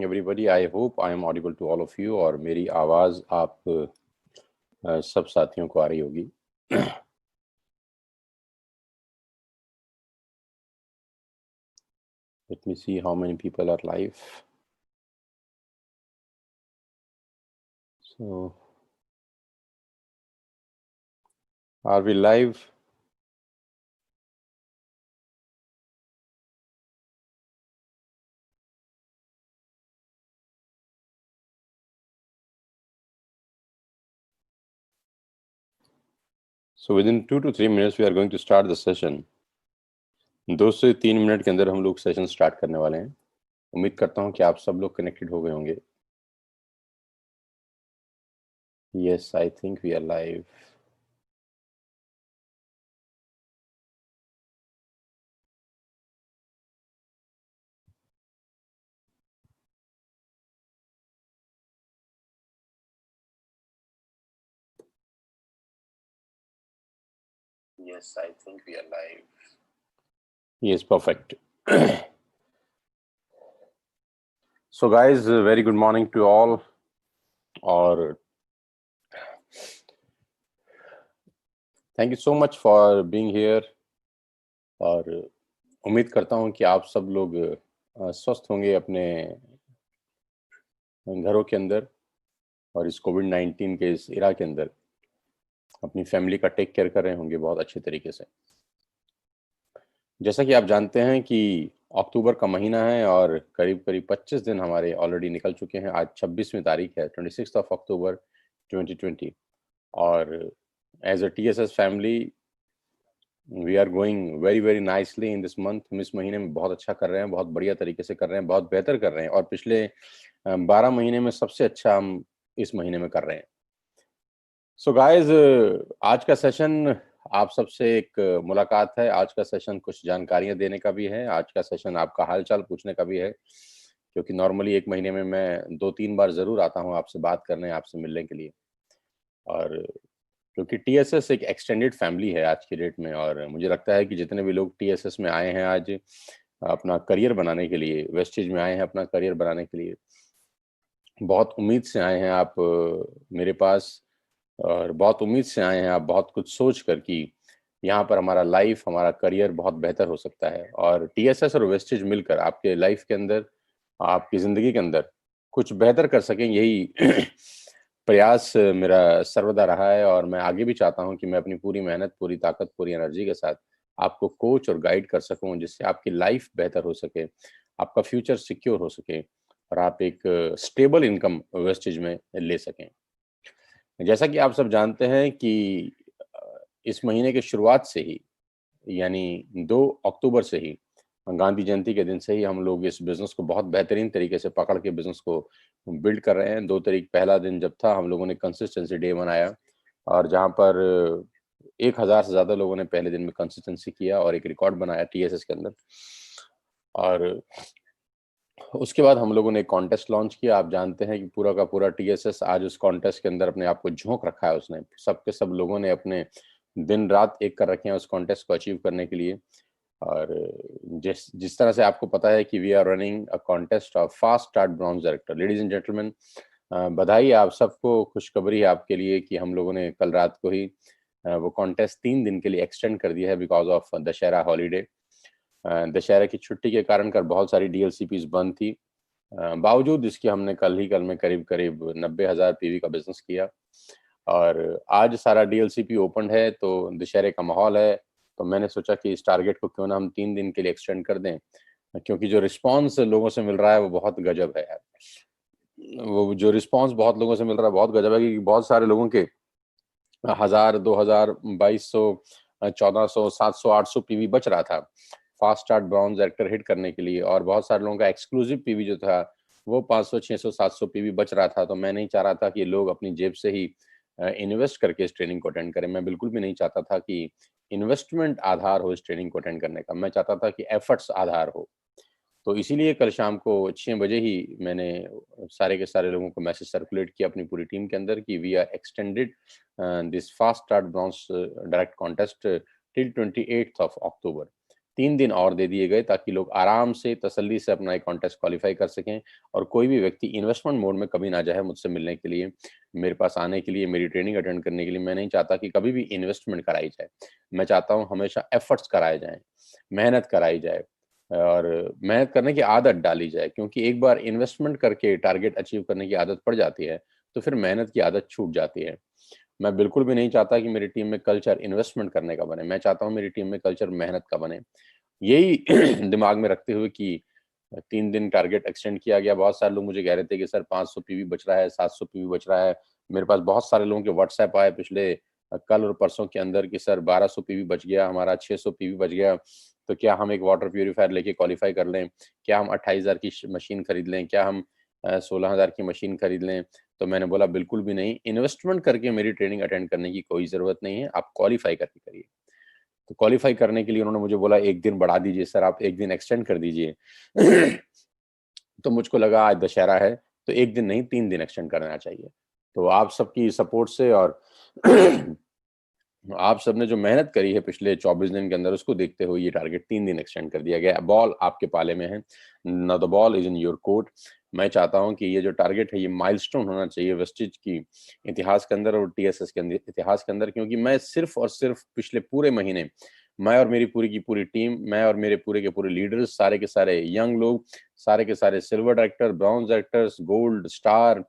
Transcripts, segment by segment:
morning, everybody. I hope I am audible to all of you और मेरी आवाज़ आप सब साथियों को आ रही होगी। Let me see how many people are live. So, are we live? So within 2 to 3 minutes we are going to start the session. 2 से 3 मिनट के अंदर हम लोग सेशन स्टार्ट करने वाले हैं। उम्मीद करता हूं कि आप सब लोग कनेक्टेड हो गए होंगे। Yes, I think we are live. Yes, I think we are live. Yes, perfect. So guys, very good morning to all. और thank you so much for being here और उम्मीद करता हूं कि आप सब लोग स्वस्थ होंगे अपने घरों के अंदर और इस कोविड-19 के इस इरा के अंदर अपनी फैमिली का टेक केयर कर रहे होंगे बहुत अच्छे तरीके से। जैसा कि आप जानते हैं कि अक्टूबर का महीना है और करीब-करीब 25 दिन हमारे ऑलरेडी निकल चुके हैं। आज 26वीं तारीख है, 26th ऑफ अक्टूबर 2020 और as a TSS family we are going very nicely in this month. हम इस महीने में बहुत अच्छा कर रहे हैं, बहुत बढ़िया तरीके से कर रहे हैं, बहुत बेहतर कर रहे हैं और पिछले 12 महीने में सबसे अच्छा हम इस महीने में कर रहे हैं। सो गाइस, आज का सेशन आप सबसे एक मुलाकात है। आज का सेशन कुछ जानकारियां देने का भी है। आज का सेशन आपका हालचाल पूछने का भी है, क्योंकि नॉर्मली एक महीने में मैं 2-3 बार ज़रूर आता हूं आपसे बात करने, आपसे मिलने के लिए। और क्योंकि टीएसएस एक एक्सटेंडेड फैमिली है आज की डेट में और मुझे लगता है कि जितने भी लोग टीएसएस में आए हैं आज अपना करियर बनाने के लिए, वेस्टेज में आए हैं अपना करियर बनाने के लिए, बहुत उम्मीद से आए हैं आप मेरे पास और बहुत उम्मीद से आए हैं आप बहुत कुछ सोच कर कि यहाँ पर हमारा लाइफ, हमारा करियर बहुत बेहतर हो सकता है और टीएसएस और वेस्टेज मिलकर आपके लाइफ के अंदर, आपकी ज़िंदगी के अंदर कुछ बेहतर कर सकें, यही प्रयास मेरा सर्वदा रहा है और मैं आगे भी चाहता हूँ कि मैं अपनी पूरी मेहनत, पूरी ताकत, पूरी एनर्जी के साथ आपको कोच और गाइड कर सकूँ, जिससे आपकी लाइफ बेहतर हो सके, आपका फ्यूचर सिक्योर हो सके और आप एक स्टेबल इनकम वेस्टेज में ले सकें। जैसा कि आप सब जानते हैं कि इस महीने की शुरुआत से ही यानी 2 अक्टूबर से ही गांधी जयंती के दिन से ही हम लोग इस बिज़नेस को बहुत बेहतरीन तरीके से पकड़ के बिज़नेस को बिल्ड कर रहे हैं। 2 तारीख पहला दिन जब था हम लोगों ने कंसिस्टेंसी डे मनाया और जहाँ पर 1000 से ज़्यादा लोगों ने पहले दिन में कंसिस्टेंसी किया और एक रिकॉर्ड बनाया टीएसएस के अंदर। और उसके बाद हम लोगों ने एक कॉन्टेस्ट लॉन्च किया। आप जानते हैं कि पूरा का पूरा टीएसएस आज उस कॉन्टेस्ट के अंदर अपने आप को झोंक रखा है उसने। सब के सब लोगों ने अपने दिन-रात एक कर रखे हैं उस कॉन्टेस्ट को अचीव करने के लिए। और जिस जिस तरह से आपको पता है कि we are running a contest of fast start bronze director. Ladies and gentleman, बधाई आप सबको, खुशखबरी है आपके लिए कि हम लोगों ने कल रात को ही वो कॉन्टेस्ट 3 दिन के लिए एक्सटेंड कर दिया है because of Dussehra holiday. Dussehra की छुट्टी के कारण कर बहुत सारी डीएलसीपीज़ बंद थी। बावजूद इसके हमने कल में करीब-करीब 90,000 पीवी का बिज़नेस किया और आज सारा डीएलसीपी ओपन्ड है, तो दशहरे का माहौल है, तो मैंने सोचा कि इस टारगेट को क्यों ना हम 3 दिन के लिए एक्सटेंड कर दें, क्योंकि जो रिस्पॉन्स लोगों से मिल रहा है वो बहुत गज़ब है यार। वो जो रिस्पॉन्स बहुत लोगों से मिल रहा है बहुत गज़ब है, क्योंकि बहुत सारे लोगों के 1000, 2000, 2200, 1400, 700, 800 पीवी बच रहा था fast start bronze director hit करने के लिए और बहुत सारे लोगों का एक्सक्लूसिव पीवी जो था वो 500, 600, 700 पीवी बच रहा था। तो मैं नहीं चाह रहा था कि लोग अपनी जेब से ही इन्वेस्ट करके इस ट्रेनिंग को अटेंड करें। मैं बिल्कुल भी नहीं चाहता था कि इन्वेस्टमेंट आधार हो इस ट्रेनिंग को अटेंड करने का। मैं चाहता था कि एफर्ट्स आधार हो। तो इसीलिए कल शाम को 6 बजे ही मैंने सारे के सारे लोगों को मैसेज सर्कुलेट किया अपनी पूरी टीम के अंदर कि we are extended this fast start bronze direct contest till 28th of October. 3 दिन और दे दिए गए ताकि लोग आराम से तसल्ली से अपना एक कॉन्टेस्ट क्वालिफाई कर सकें और कोई भी व्यक्ति इन्वेस्टमेंट मोड में कभी ना जाए मुझसे मिलने के लिए, मेरे पास आने के लिए, मेरी ट्रेनिंग अटेंड करने के लिए। मैं नहीं चाहता कि कभी भी इन्वेस्टमेंट कराई जाए। मैं चाहता हूँ हमेशा एफर्ट्स कराए जाएँ, मेहनत कराई जाए और मेहनत करने की आदत डाली जाए, क्योंकि एक बार इन्वेस्टमेंट करके टारगेट अचीव करने की आदत पड़ जाती है, तो फिर मेहनत की आदत छूट जाती है। मैं बिल्कुल भी नहीं चाहता कि मेरी टीम में कल्चर इन्वेस्टमेंट करने का बने, मैं चाहता हूँ मेरी टीम में कल्चर मेहनत का बने। यही दिमाग में रखते हुए कि 3 दिन टारगेट एक्सटेंड किया गया। बहुत सारे लोग मुझे कह रहे थे कि सर 500 पीवी बच रहा है, 700 पीवी बच रहा है। मेरे पास बहुत सारे लोगों के व्हाट्सएप आए पिछले कल और परसों के अंदर कि सर 1200 पीवी बच गया, हमारा 600 पीवी बच गया, तो क्या हम एक वाटर प्यूरीफायर लेके क्वालिफाई कर लें? क्या हम 28,000 की मशीन खरीद लें? क्या हम 16,000 की मशीन खरीद लें? तो मैंने बोला बिल्कुल भी नहीं, इन्वेस्टमेंट करके मेरी ट्रेनिंग अटेंड करने की कोई ज़रूरत नहीं है, आप क्वालिफाई करके करिए। तो क्वालिफाई करने के लिए उन्होंने मुझे बोला 1 दिन बढ़ा दीजिए सर, आप 1 दिन एक्सटेंड कर दीजिए। तो मुझको लगा आज दशहरा है, तो 1 दिन नहीं 3 दिन एक्सटेंड करना चाहिए। तो आप सबकी सपोर्ट से और आप सबने जो मेहनत करी है पिछले 24 दिन के अंदर, उसको देखते हुए ये टारगेट 3 दिन एक्सटेंड कर दिया गया है। बॉल आपके पाले में है, now the ball is in your court. मैं चाहता हूँ कि ये जो टारगेट है, ये माइलस्टोन होना चाहिए वेस्टेज की इतिहास के अंदर और टीएसएस के अंदर इतिहास के अंदर, क्योंकि मैं सिर्फ़ और सिर्फ़ पिछले पूरे महीने, मैं और मेरी पूरी की पूरी टीम, मैं और मेरे पूरे के पूरे लीडर्स, सारे के सारे यंग लोग, सारे के सारे silver director, bronze directors, gold, star,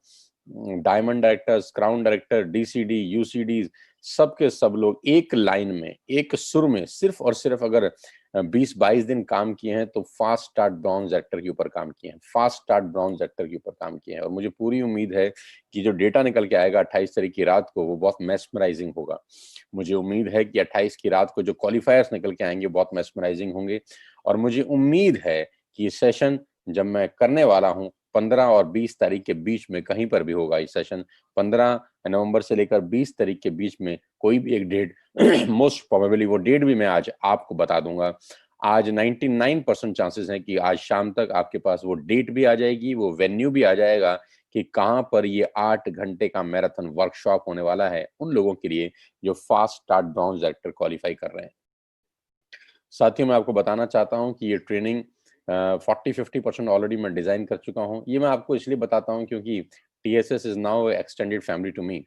diamond directors, crown director, DCD, UCDs, सब के सब लोग एक लाइन में, एक सुर में सिर्फ़ और सिर्फ़ अगर 20-22 दिन काम किए हैं, तो फास्ट स्टार्ट ब्रॉन्ज एक्टर के ऊपर काम किए हैं, फास्ट स्टार्ट ब्रॉन्ज एक्टर के ऊपर काम किए हैं और मुझे पूरी उम्मीद है कि जो डेटा निकल के आएगा 28 तारीख की रात को, वो बहुत मेस्मराइज़िंग होगा। मुझे उम्मीद है कि 28 की रात को जो क्वालिफायर्स निकल के आएँगे, बहुत मेस्मराइज़िंग होंगे और मुझे उम्मीद है कि ये सेशन जब मैं करने वाला हूँ, 15 और 20 तारीख के बीच में कहीं पर भी होगा ये सेशन। 15 नवंबर से लेकर 20 तारीख के बीच में कोई भी एक डेट मोस्ट प्रोबेबली वो डेट भी मैं आज आपको बता दूँगा। आज 99% चांसेस हैं कि आज शाम तक आपके पास वो डेट भी आ जाएगी, वो वेन्यू भी आ जाएगा कि कहाँ पर ये 8 घंटे का मैराथन वर्कशॉप होने वाला है, उन लोगों के लिए जो fast start bronze actor qualify कर रहे हैं। साथ ही मैं आपको बताना चाहता हूँ कि ये ट्रेनिंग 40-50% ऑलरेडी मैं डिज़ाइन कर चुका हूँ। ये मैं आपको इसलिए बताता हूँ क्योंकि TSS is now extended family to me.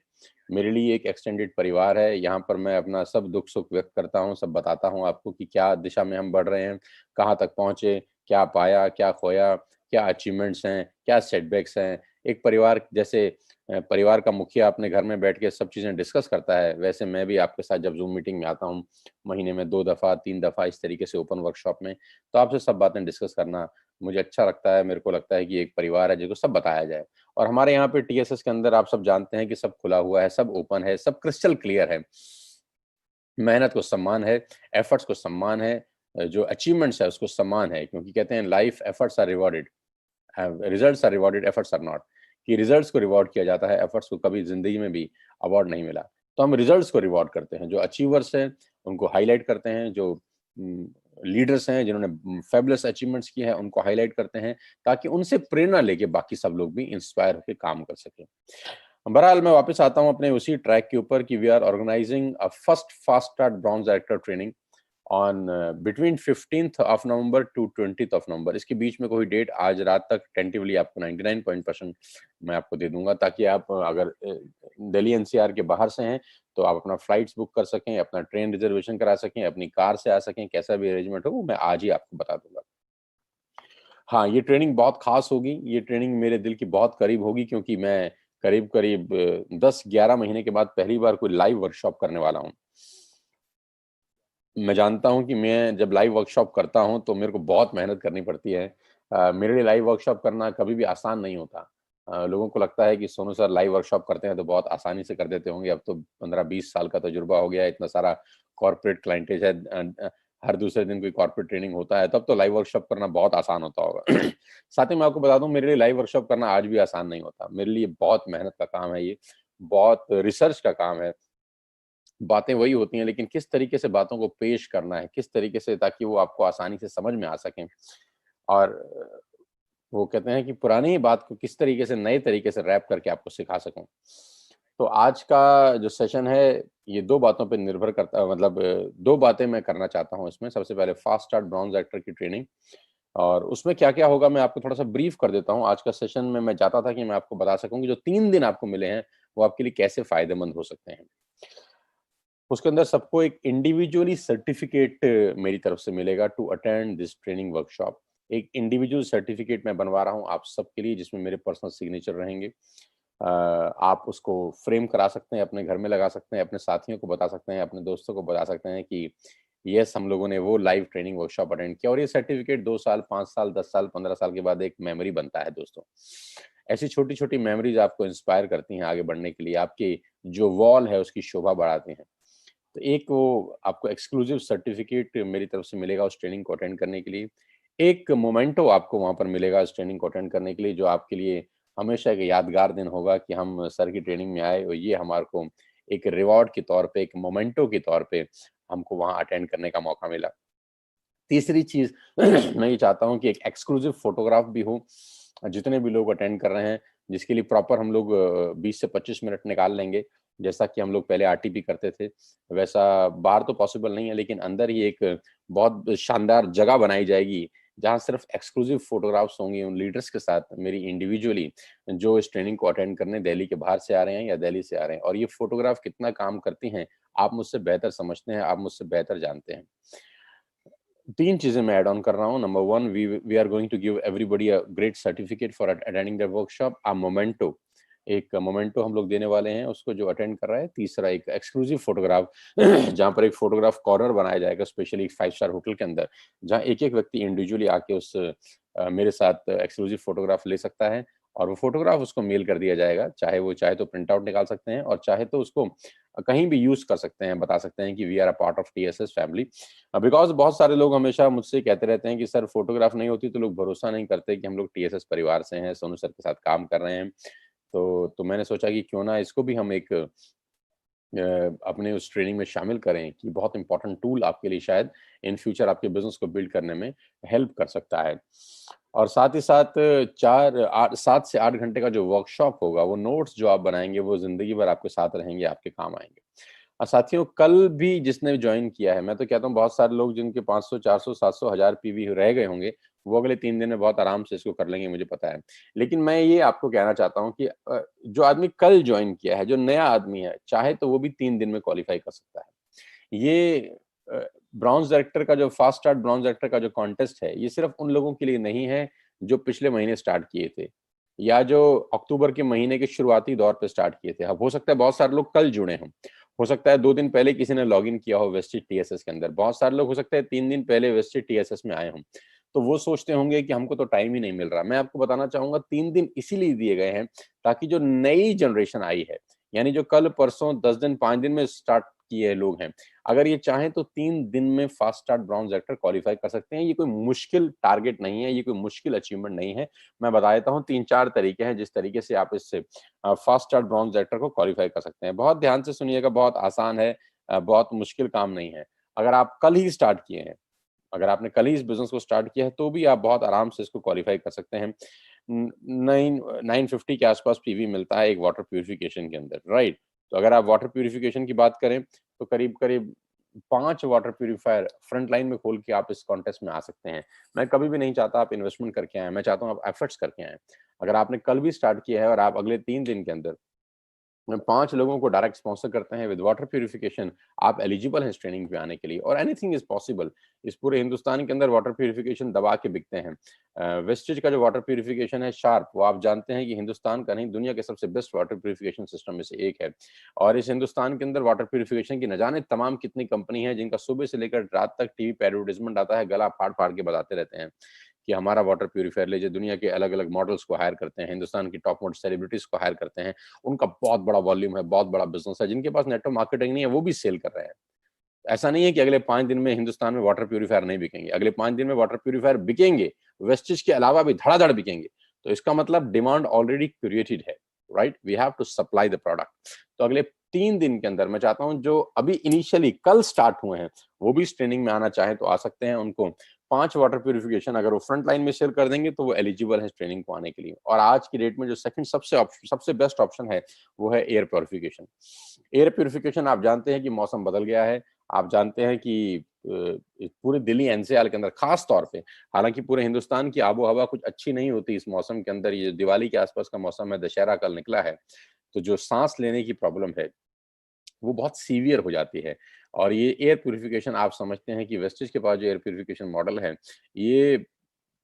मेरे लिए एक एक्सटेंडेड परिवार है, यहाँ पर मैं अपना सब दुःख-सुख व्यक्त करता हूँ, सब बताता हूँ आपको कि क्या दिशा में हम बढ़ रहे हैं, कहाँ तक पहुँचे, क्या पाया, क्या खोया, क्या अचीवमेंट्स हैं, क्या सेटबैक्स हैं। एक परिवार जैसे परिवार का मुखिया अपने घर में बैठ के सब चीज़ें डिस्कस करता है, वैसे मैं भी आपके साथ जब ज़ूम मीटिंग में आता हूँ, महीने में 2 दफ़ा, 3 दफ़ा इस तरीके से ओपन वर्कशॉप में, तो आपसे सब बातें डिस्कस करना मुझे अच्छा लगता है। मेरे को लगता है कि एक परिवार है जिसको सब बताया जाए और हमारे यहाँ पे टीएसएस के अंदर आप सब जानते हैं कि सब खुला हुआ है, सब ओपन है, सब क्रिस्टल क्लियर है। मेहनत को सम्मान है, एफर्ट्स को सम्मान है, जो अचीवमेंट्स है उसको सम्मान है, क्योंकि कहते हैं life efforts are rewarded, results are rewarded, efforts are not, कि रिजल्ट्स को रिवॉर्ड किया जाता है, एफर्ट्स को कभी ज़िंदगी में भी अवार्ड नहीं मिला। तो हम रिजल्ट्स को रिवॉर्ड करते हैं, जो अचीवर्स हैं, उनको हाइलाइट करते हैं, जो लीडर्स हैं, जिन्होंने फैबुलस अचीवमेंट्स किए हैं, उनको हाइलाइट करते हैं, ताकि उनसे प्रेरणा लेके बाकी सब लोग भी इंस्पायर होके काम कर सकें। बहरहाल मैं वापस आता हूँ अपने उसी ट्रैक के ऊपर कि we are organising a first fast start bronze director training on between 15th of November to 20th of November. इसके बीच में कोई डेट आज रात तक टेंटिवली आपको 99% मैं आपको दे दूंगा, ताकि आप अगर दिल्ली एनसीआर के बाहर से हैं तो आप अपना फ्लाइट्स बुक कर सकें, अपना ट्रेन रिजर्वेशन करा सकें, अपनी कार से आ सकें, कैसा भी अरेंजमेंट हो वो मैं आज ही आपको बता दूंगा। हाँ, ये ट्रेनिंग बहुत ख़ास होगी, ये ट्रेनिंग मेरे दिल के बहुत करीब होगी, क्योंकि मैं करीब-करीब 10-11 महीने के बाद पहली बार कोई लाइव वर्कशॉप करने वाला हूँ। मैं जानता हूँ कि मैं जब लाइव वर्कशॉप करता हूँ, तो मेरे को बहुत मेहनत करनी पड़ती है। मेरे लिए लाइव वर्कशॉप करना कभी भी आसान नहीं होता। लोगों को लगता है कि सोनू सर लाइव वर्कशॉप करते हैं, तो बहुत आसानी से कर देते होंगे, अब तो 15-20 साल का तजुर्बा हो गया है, इतना सारा कॉर्पोरेट क्लाइंटेज है, हर दूसरे दिन कोई कॉर्पोरेट ट्रेनिंग होता है, तब तो लाइव वर्कशॉप करना बहुत आसान होता होगा। साथ ही मैं आपको बता दूँ, मेरे लिए लाइव वर्कशॉप करना आज भी आसान नहीं होता। मेरे लिए बहुत मेहनत का काम है ये, बहुत रिसर्च का काम है। बातें वही होती हैं, लेकिन किस तरीके से बातों को पेश करना है, किस तरीके से, ताकि वो आपको आसानी से समझ में आ सकें और वो कहते हैं कि पुरानी ही बात को किस तरीके से नए तरीके से रैप करके आपको सिखा सकूँ। तो आज का जो सेशन है ये 2 बातों पे निर्भर करता है, मतलब 2 बातें मैं करना चाहता हूँ इसमें। सबसे पहले फास्ट स्टार्ट ब्रॉन्ज एक्टर की ट्रेनिंग और उसमें क्या-क्या होगा मैं आपको थोड़ा-सा ब्रीफ कर देता हूँ। आज का सेशन में मैं चाहता था कि मैं आपको बता सकूँ कि जो 3 दिन आपको मिले हैं, वो आपके लिए कैसे फ़ायदेमंद हो सकते हैं। उसके अंदर सबको एक इंडिविजुअली सर्टिफिकेट मेरी तरफ से मिलेगा to attend this training workshop. एक इंडिविजुअल सर्टिफिकेट मैं बनवा रहा हूँ आप सबके लिए, जिसमें मेरे पर्सनल सिग्नेचर रहेंगे। आप उसको फ्रेम करा सकते हैं, अपने घर में लगा सकते हैं, अपने साथियों को बता सकते हैं, अपने दोस्तों को बता सकते हैं कि यस, हम लोगों ने वो लाइव ट्रेनिंग वर्कशॉप अटेंड किया। और ये सर्टिफिकेट 2 साल, 5 साल, 10 साल, 15 साल के बाद एक मेमोरी बनता है दोस्तों। ऐसी छोटी-छोटी मेमोरीज़ आपको इंस्पायर करती हैं आगे बढ़ने के लिए, आपकी जो वॉल है उसकी शोभा बढ़ाती हैं। तो एक वो आपको एक्सक्लूसिव सर्टिफिकेट मेरी तरफ से मिलेगा उस ट्रेनिंग को अटेंड करने के लिए। एक मोमेंटो आपको वहाँ पर मिलेगा इस ट्रेनिंग को अटेंड करने के लिए, जो आपके लिए हमेशा एक यादगार दिन होगा कि हम सर की ट्रेनिंग में आए और ये हमारे को एक रिवॉर्ड के तौर पे, एक मोमेंटो के तौर पे हमको वहाँ अटेंड करने का मौका मिला। तीसरी चीज़ मैं ये चाहता हूँ कि एक एक्सक्लूसिव फ़ोटोग्राफ भी हो, जितने भी लोग अटेंड कर रहे हैं, जिसके लिए प्रॉपर हम लोग 20 से 25 मिनट निकाल लेंगे, जैसा कि हम लोग पहले आरटीपी करते थे। वैसा बाहर तो पॉसिबल नहीं है, लेकिन अंदर ही एक बहुत शानदार जगह बनाई जाएगी, जहाँ सिर्फ़ एक्सक्लूसिव फ़ोटोग्राफ्स होंगी उन लीडर्स के साथ मेरी इंडिविजुअली, जो इस ट्रेनिंग को अटेंड करने दिल्ली के बाहर से आ रहे हैं या दिल्ली से आ रहे हैं। और ये फ़ोटोग्राफ कितना काम करती हैं, आप मुझसे बेहतर समझते हैं, आप मुझसे बेहतर जानते हैं। 3 चीज़ें मैं ऐड ऑन कर रहा हूँ। Number 1, we are going to give everybody a great certificate for attending the workshop, a memento. एक मोमेंटो हम लोग देने वाले हैं उसको जो अटेंड कर रहा है। तीसरा, एक एक्सक्लूसिव फोटोग्राफ जहाँ पर एक फोटोग्राफ कॉर्नर बनाया जाएगा स्पेशली एक 5 स्टार होटल के अंदर, जहाँ एक-एक व्यक्ति इंडिविजुअली आके उस मेरे साथ एक्सक्लूसिव फोटोग्राफ ले सकता है और वो फोटोग्राफ उसको मेल कर दिया जाएगा। चाहे तो प्रिंट आउट निकाल सकते हैं और चाहे तो उसको कहीं भी यूज़ कर सकते हैं, बता सकते हैं कि we are a part of TSS family. Because बहुत सारे लोग हमेशा मुझसे कहते रहते हैं कि सर फ़ोटोग्राफ नहीं होती तो लोग भरोसा नहीं करते कि हम लोग टीएसएस परिवार से हैं, सोनू सर के साथ काम कर रहे हैं। तो मैंने सोचा कि क्यों ना इसको भी हम एक अपने उस ट्रेनिंग में शामिल करें कि बहुत इम्पोर्टेंट टूल आपके लिए शायद इन फ्यूचर आपके बिज़नेस को बिल्ड करने में हेल्प कर सकता है। और साथ ही साथ 7 से 8 घंटे का जो वर्कशॉप होगा, वो नोट्स जो आप बनाएँगे वो ज़िंदगी भर आपके साथ रहेंगे, आपके काम आएँगे। साथियों, कल भी जिसने जॉइन किया है, मैं तो कहता हूँ बहुत सारे लोग जिनके 500, 400, 700, 1000 पीवी रह गए होंगे, वो अगले 3 दिन में बहुत आराम से इसको कर लेंगे, मुझे पता है। लेकिन मैं ये आपको कहना चाहता हूँ कि जो आदमी कल जॉइन किया है, जो नया आदमी है, चाहे तो वो भी 3 दिन में क्वालीफाई कर सकता है। ये अ, ब्रॉन्ज़ डायरेक्टर का जो फास्ट स्टार्ट ब्रॉन्ज़ डायरेक्टर का जो कॉन्टेस्ट है, ये सिर्फ़ उन लोगों के लिए नहीं है, जो पिछले महीने स्टार्ट किए थे या जो अक्टूबर के महीने के शुरुआती दौर पे स्टार्ट किए थे। अब हो सकता है बहुत सारे लोग कल जुड़े हों। हो सकता है 2 दिन पहले किसी ने लॉगिन किया हो वेस्टेज टीएसएस के अंदर। बहुत सारे लोग हो सकता है 3 दिन पहले वेस्टेज टीएसएस में आए हों। तो वो सोचते होंगे कि हमको तो टाइम ही नहीं मिल रहा। मैं आपको बताना चाहूँगा 3 दिन इसीलिए दिए गए हैं ताकि जो नई जनरेशन आई है, यानी जो कल परसों 10 दिन 5 दिन में स्टार्ट किए लोग हैं, अगर ये चाहें तो 3 दिन में fast start bronze actor qualify कर सकते हैं। ये कोई मुश्किल टारगेट नहीं है, ये कोई मुश्किल अचीवमेंट नहीं है। मैं बता देता हूँ 3-4 तरीके हैं जिस तरीके से आप इससे फास्ट स्टार्ट ब्रॉन्ज एक्टर को क्वालीफाई कर सकते हैं। बहुत ध्यान से सुनिएगा, बहुत आसान है, बहुत मुश्किल काम नहीं है। अगर आप कल ही स्टार्ट किए हैं, अगर आपने कल ही इस बिज़नेस को स्टार्ट किया है, तो भी आप बहुत आराम से इसको क्वालीफाई कर सकते हैं। 950 के आस-पास पीवी मिलता है एक वाटर प्यूरिफिकेशन के अंदर, राइट? तो अगर आप वाटर प्यूरिफिकेशन की बात करें, तो करीब-करीब 5 वाटर प्यूरिफायर फ्रंट लाइन में खोल के आप इस कॉन्टेस्ट में आ सकते हैं। मैं कभी भी नहीं चाहता आप इन्वेस्टमेंट करके आएँ, मैं चाहता हूँ आप एफर्ट्स करके आएँ। अगर आपने कल भी स्टार्ट किया है और आप अगले 3 दिन के अंदर 5 लोगों को डायरेक्ट स्पॉन्सर करते हैं विद वाटर प्यूरिफिकेशन, आप एलिजिबल हैं इस ट्रेनिंग पे आने के लिए और एनीथिंग इज़ पॉसिबल। इस पूरे हिंदुस्तान के अंदर वाटर प्यूरिफिकेशन दबा के बिकते हैं। वेस्टेज का जो वाटर प्यूरिफिकेशन है शार्प, वो आप जानते हैं कि हिंदुस्तान का नहीं, दुनिया के सबसे बेस्ट वाटर प्यूरिफिकेशन सिस्टम में से एक है। और इस हिंदुस्तान के अंदर वाटर प्यूरिफिकेशन की न जाने तमाम कितनी कंपनी है जिनका सुबह से लेकर रात तक टीवी पे एडवर्टाइज़मेंट आता है, गला फाड़-फाड़ के बताते रहते हैं कि हमारा वाटर प्यूरिफायर लीजिए। दुनिया के अलग-अलग मॉडल्स को हायर करते हैं, हिंदुस्तान की टॉप मोस्ट सेलिब्रिटीज़ को हायर करते हैं। उनका बहुत बड़ा वॉल्यूम है, बहुत बड़ा बिज़नेस है, जिनके पास नेटवर्क मार्केटिंग नहीं है, वो भी सेल कर रहे हैं। ऐसा नहीं है कि अगले 5 दिन में हिंदुस्तान में वाटर प्यूरीफायर नहीं बिकेंगे, अगले 5 दिन में वाटर प्यूरीफायर बिकेंगे, वेस्टेज के अलावा भी धड़ाधड़ बिकेंगे। तो इसका मतलब डिमांड ऑलरेडी क्रिएटेड है, right? We have to supply the product. तो अगले 3 दिन के अंदर मैं चाहता हूँ जो अभी इनिशियली कल स्टार्ट हुए हैं, वो भी इस ट्रेनिंग में आना चाहें तो आ सकते हैं। उनको 5 वाटर प्यूरिफिकेशन अगर वो फ्रंट लाइन में शेयर कर देंगे तो वो एलिजिबल है ट्रेनिंग को आने के लिए। और आज की डेट में जो सेकंड सबसे बेस्ट ऑप्शन है वो है एयर प्यूरिफिकेशन। एयर प्यूरिफिकेशन आप जानते हैं कि मौसम बदल गया है। आप जानते हैं कि पूरे दिल्ली एनसीआर के अंदर खास तौर पे, हालांकि पूरे हिंदुस्तान की आबो हवा कुछ अच्छी नहीं होती इस मौसम के अंदर। ये दिवाली के आसपास का मौसम है, दशहरा कल निकला है, तो जो सांस लेने की प्रॉब्लम है वो बहुत सीवियर हो जाती है। और ये एयर प्यूरिफिकेशन आप समझते हैं कि वेस्टेज के पास जो एयर प्यूरिफिकेशन मॉडल है, ये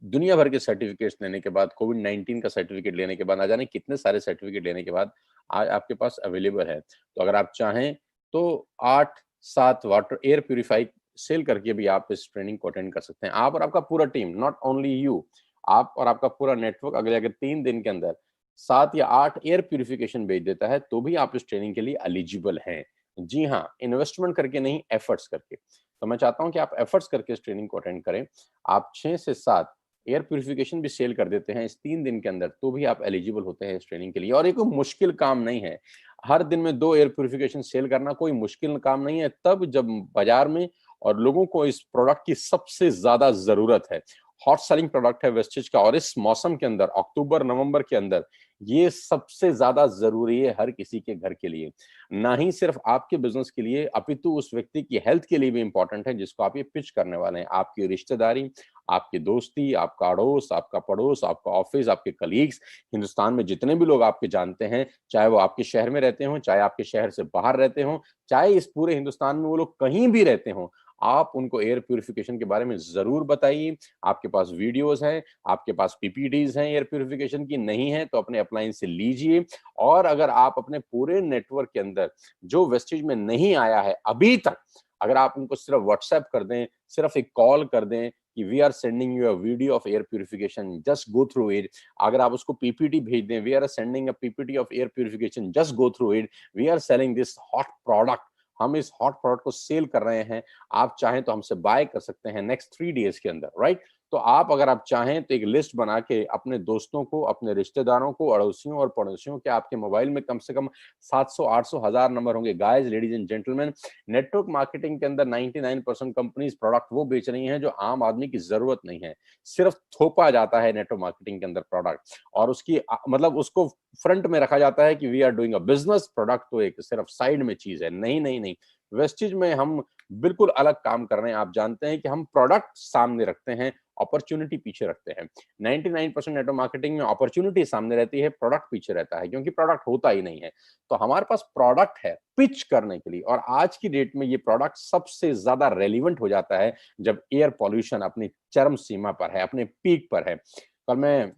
दुनिया भर के सर्टिफिकेट्स लेने के बाद, कोविड-19 का सर्टिफिकेट लेने के बाद, ना जाने कितने सारे सर्टिफिकेट लेने के बाद आज आपके पास अवेलेबल है। तो अगर आप चाहें तो 8-7 वाटर एयर प्यूरिफाई सेल करके भी आप इस ट्रेनिंग को अटेंड कर सकते हैं। आप और आपका पूरा टीम, नॉट ओनली यू, आप और आपका पूरा नेटवर्क अगले अगर 3 दिन के अंदर 7 या 8 एयर प्यूरिफिकेशन भेज देता है, तो भी आप इस ट्रेनिंग के लिए एलिजिबल हैं। जी हाँ, इन्वेस्टमेंट करके नहीं, एफर्ट्स करके। तो मैं चाहता हूँ कि आप एफर्ट्स करके इस ट्रेनिंग को अटेंड करें। आप 6 से 7 एयर प्यूरिफिकेशन भी सेल कर देते हैं इस 3 दिन के अंदर, तो भी आप एलिजिबल होते हैं इस ट्रेनिंग के लिए। और ये कोई मुश्किल काम नहीं है। हर दिन में 2 एयर प्यूरिफिकेशन सेल करना कोई मुश्किल काम नहीं है, तब जब बाजार में और लोगों को इस प्रोडक्ट की सबसे ज़्यादा ज़रूरत है। हॉट सेलिंग प्रोडक्ट है वेस्टेज का, और इस मौसम के अंदर अक्टूबर-नवंबर के अंदर ये सबसे ज़्यादा ज़रूरी है हर किसी के घर के लिए। ना ही सिर्फ आपके बिज़नेस के लिए, अपितु उस व्यक्ति की हेल्थ के लिए भी इम्पोर्टेंट है जिसको आप ये पिच करने वाले हैं। आपकी रिश्तेदारी, आपकी दोस्ती, आपका अड़ोस, आपका पड़ोस, आपका ऑफिस, आपके कलीग्स, हिंदुस्तान में जितने भी लोग आपके जानते हैं, चाहे वो आपके शहर में रहते हों, चाहे आपके शहर से बाहर रहते हों, चाहे इस पूरे हिंदुस्तान में वो लोग कहीं भी रहते हों, आप उनको एयर प्यूरिफिकेशन के बारे में ज़रूर बताइए। आपके पास वीडियोज़ हैं, आपके पास पीपीटीज़ हैं एयर प्यूरिफिकेशन की, नहीं है तो अपने अप्लायंस से लीजिए। और अगर आप अपने पूरे नेटवर्क के अंदर जो वेस्टेज में नहीं आया है अभी तक, अगर आप उनको सिर्फ व्हाट्सएप कर दें, सिर्फ एक कॉल कर दें कि we are sending you a video of air purification, just go through it. अगर आप उसको पीपीटी भेज दें, we are sending a PPT of air purification, just go through it, we are selling this hot product, हम इस hot product को cell कर रहे हैं, आप चाहें तो हमसे बाय कर सकते हैं नेक्स्ट 3 डेज के अंदर, राइट? तो आप अगर आप चाहें तो एक लिस्ट बना के अपने दोस्तों को, अपने रिश्तेदारों को, अड़ोसियों और पड़ोसियों के, आपके मोबाइल में कम से कम 700, 800, 1000 नंबर होंगे। Guys, ladies and gentleman, network marketing के अंदर 99% कंपनीज प्रोडक्ट वो बेच रही हैं जो आम आदमी की जरूरत नहीं है। सिर्फ थोपा जाता है नेटवर्क मार्केटिंग के अंदर प्रोडक्ट, और उसकी मतलब उसको फ्रंट में रखा जाता है कि we are doing a business. Product तो एक सिर्फ साइड में चीज है। नहीं नहीं नहीं, वेस्टेज में हम बिल्कुल अलग काम कर रहे हैं। आप जानते हैं कि हम प्रोडक्ट सामने रखते हैं, अपॉर्चुनिटी पीछे रखते हैं। 99% नेटवर्क मार्केटिंग में अपॉर्चुनिटी सामने रहती है, प्रोडक्ट पीछे रहता है, क्योंकि प्रोडक्ट होता ही नहीं है। तो हमारे पास प्रोडक्ट है पिच करने के लिए, और आज की डेट में ये प्रोडक्ट सबसे ज्यादा रेलिवेंट हो जाता है जब एयर पॉल्यूशन अपनी चरम सीमा पर है, अपने पीक पर है। कल मैं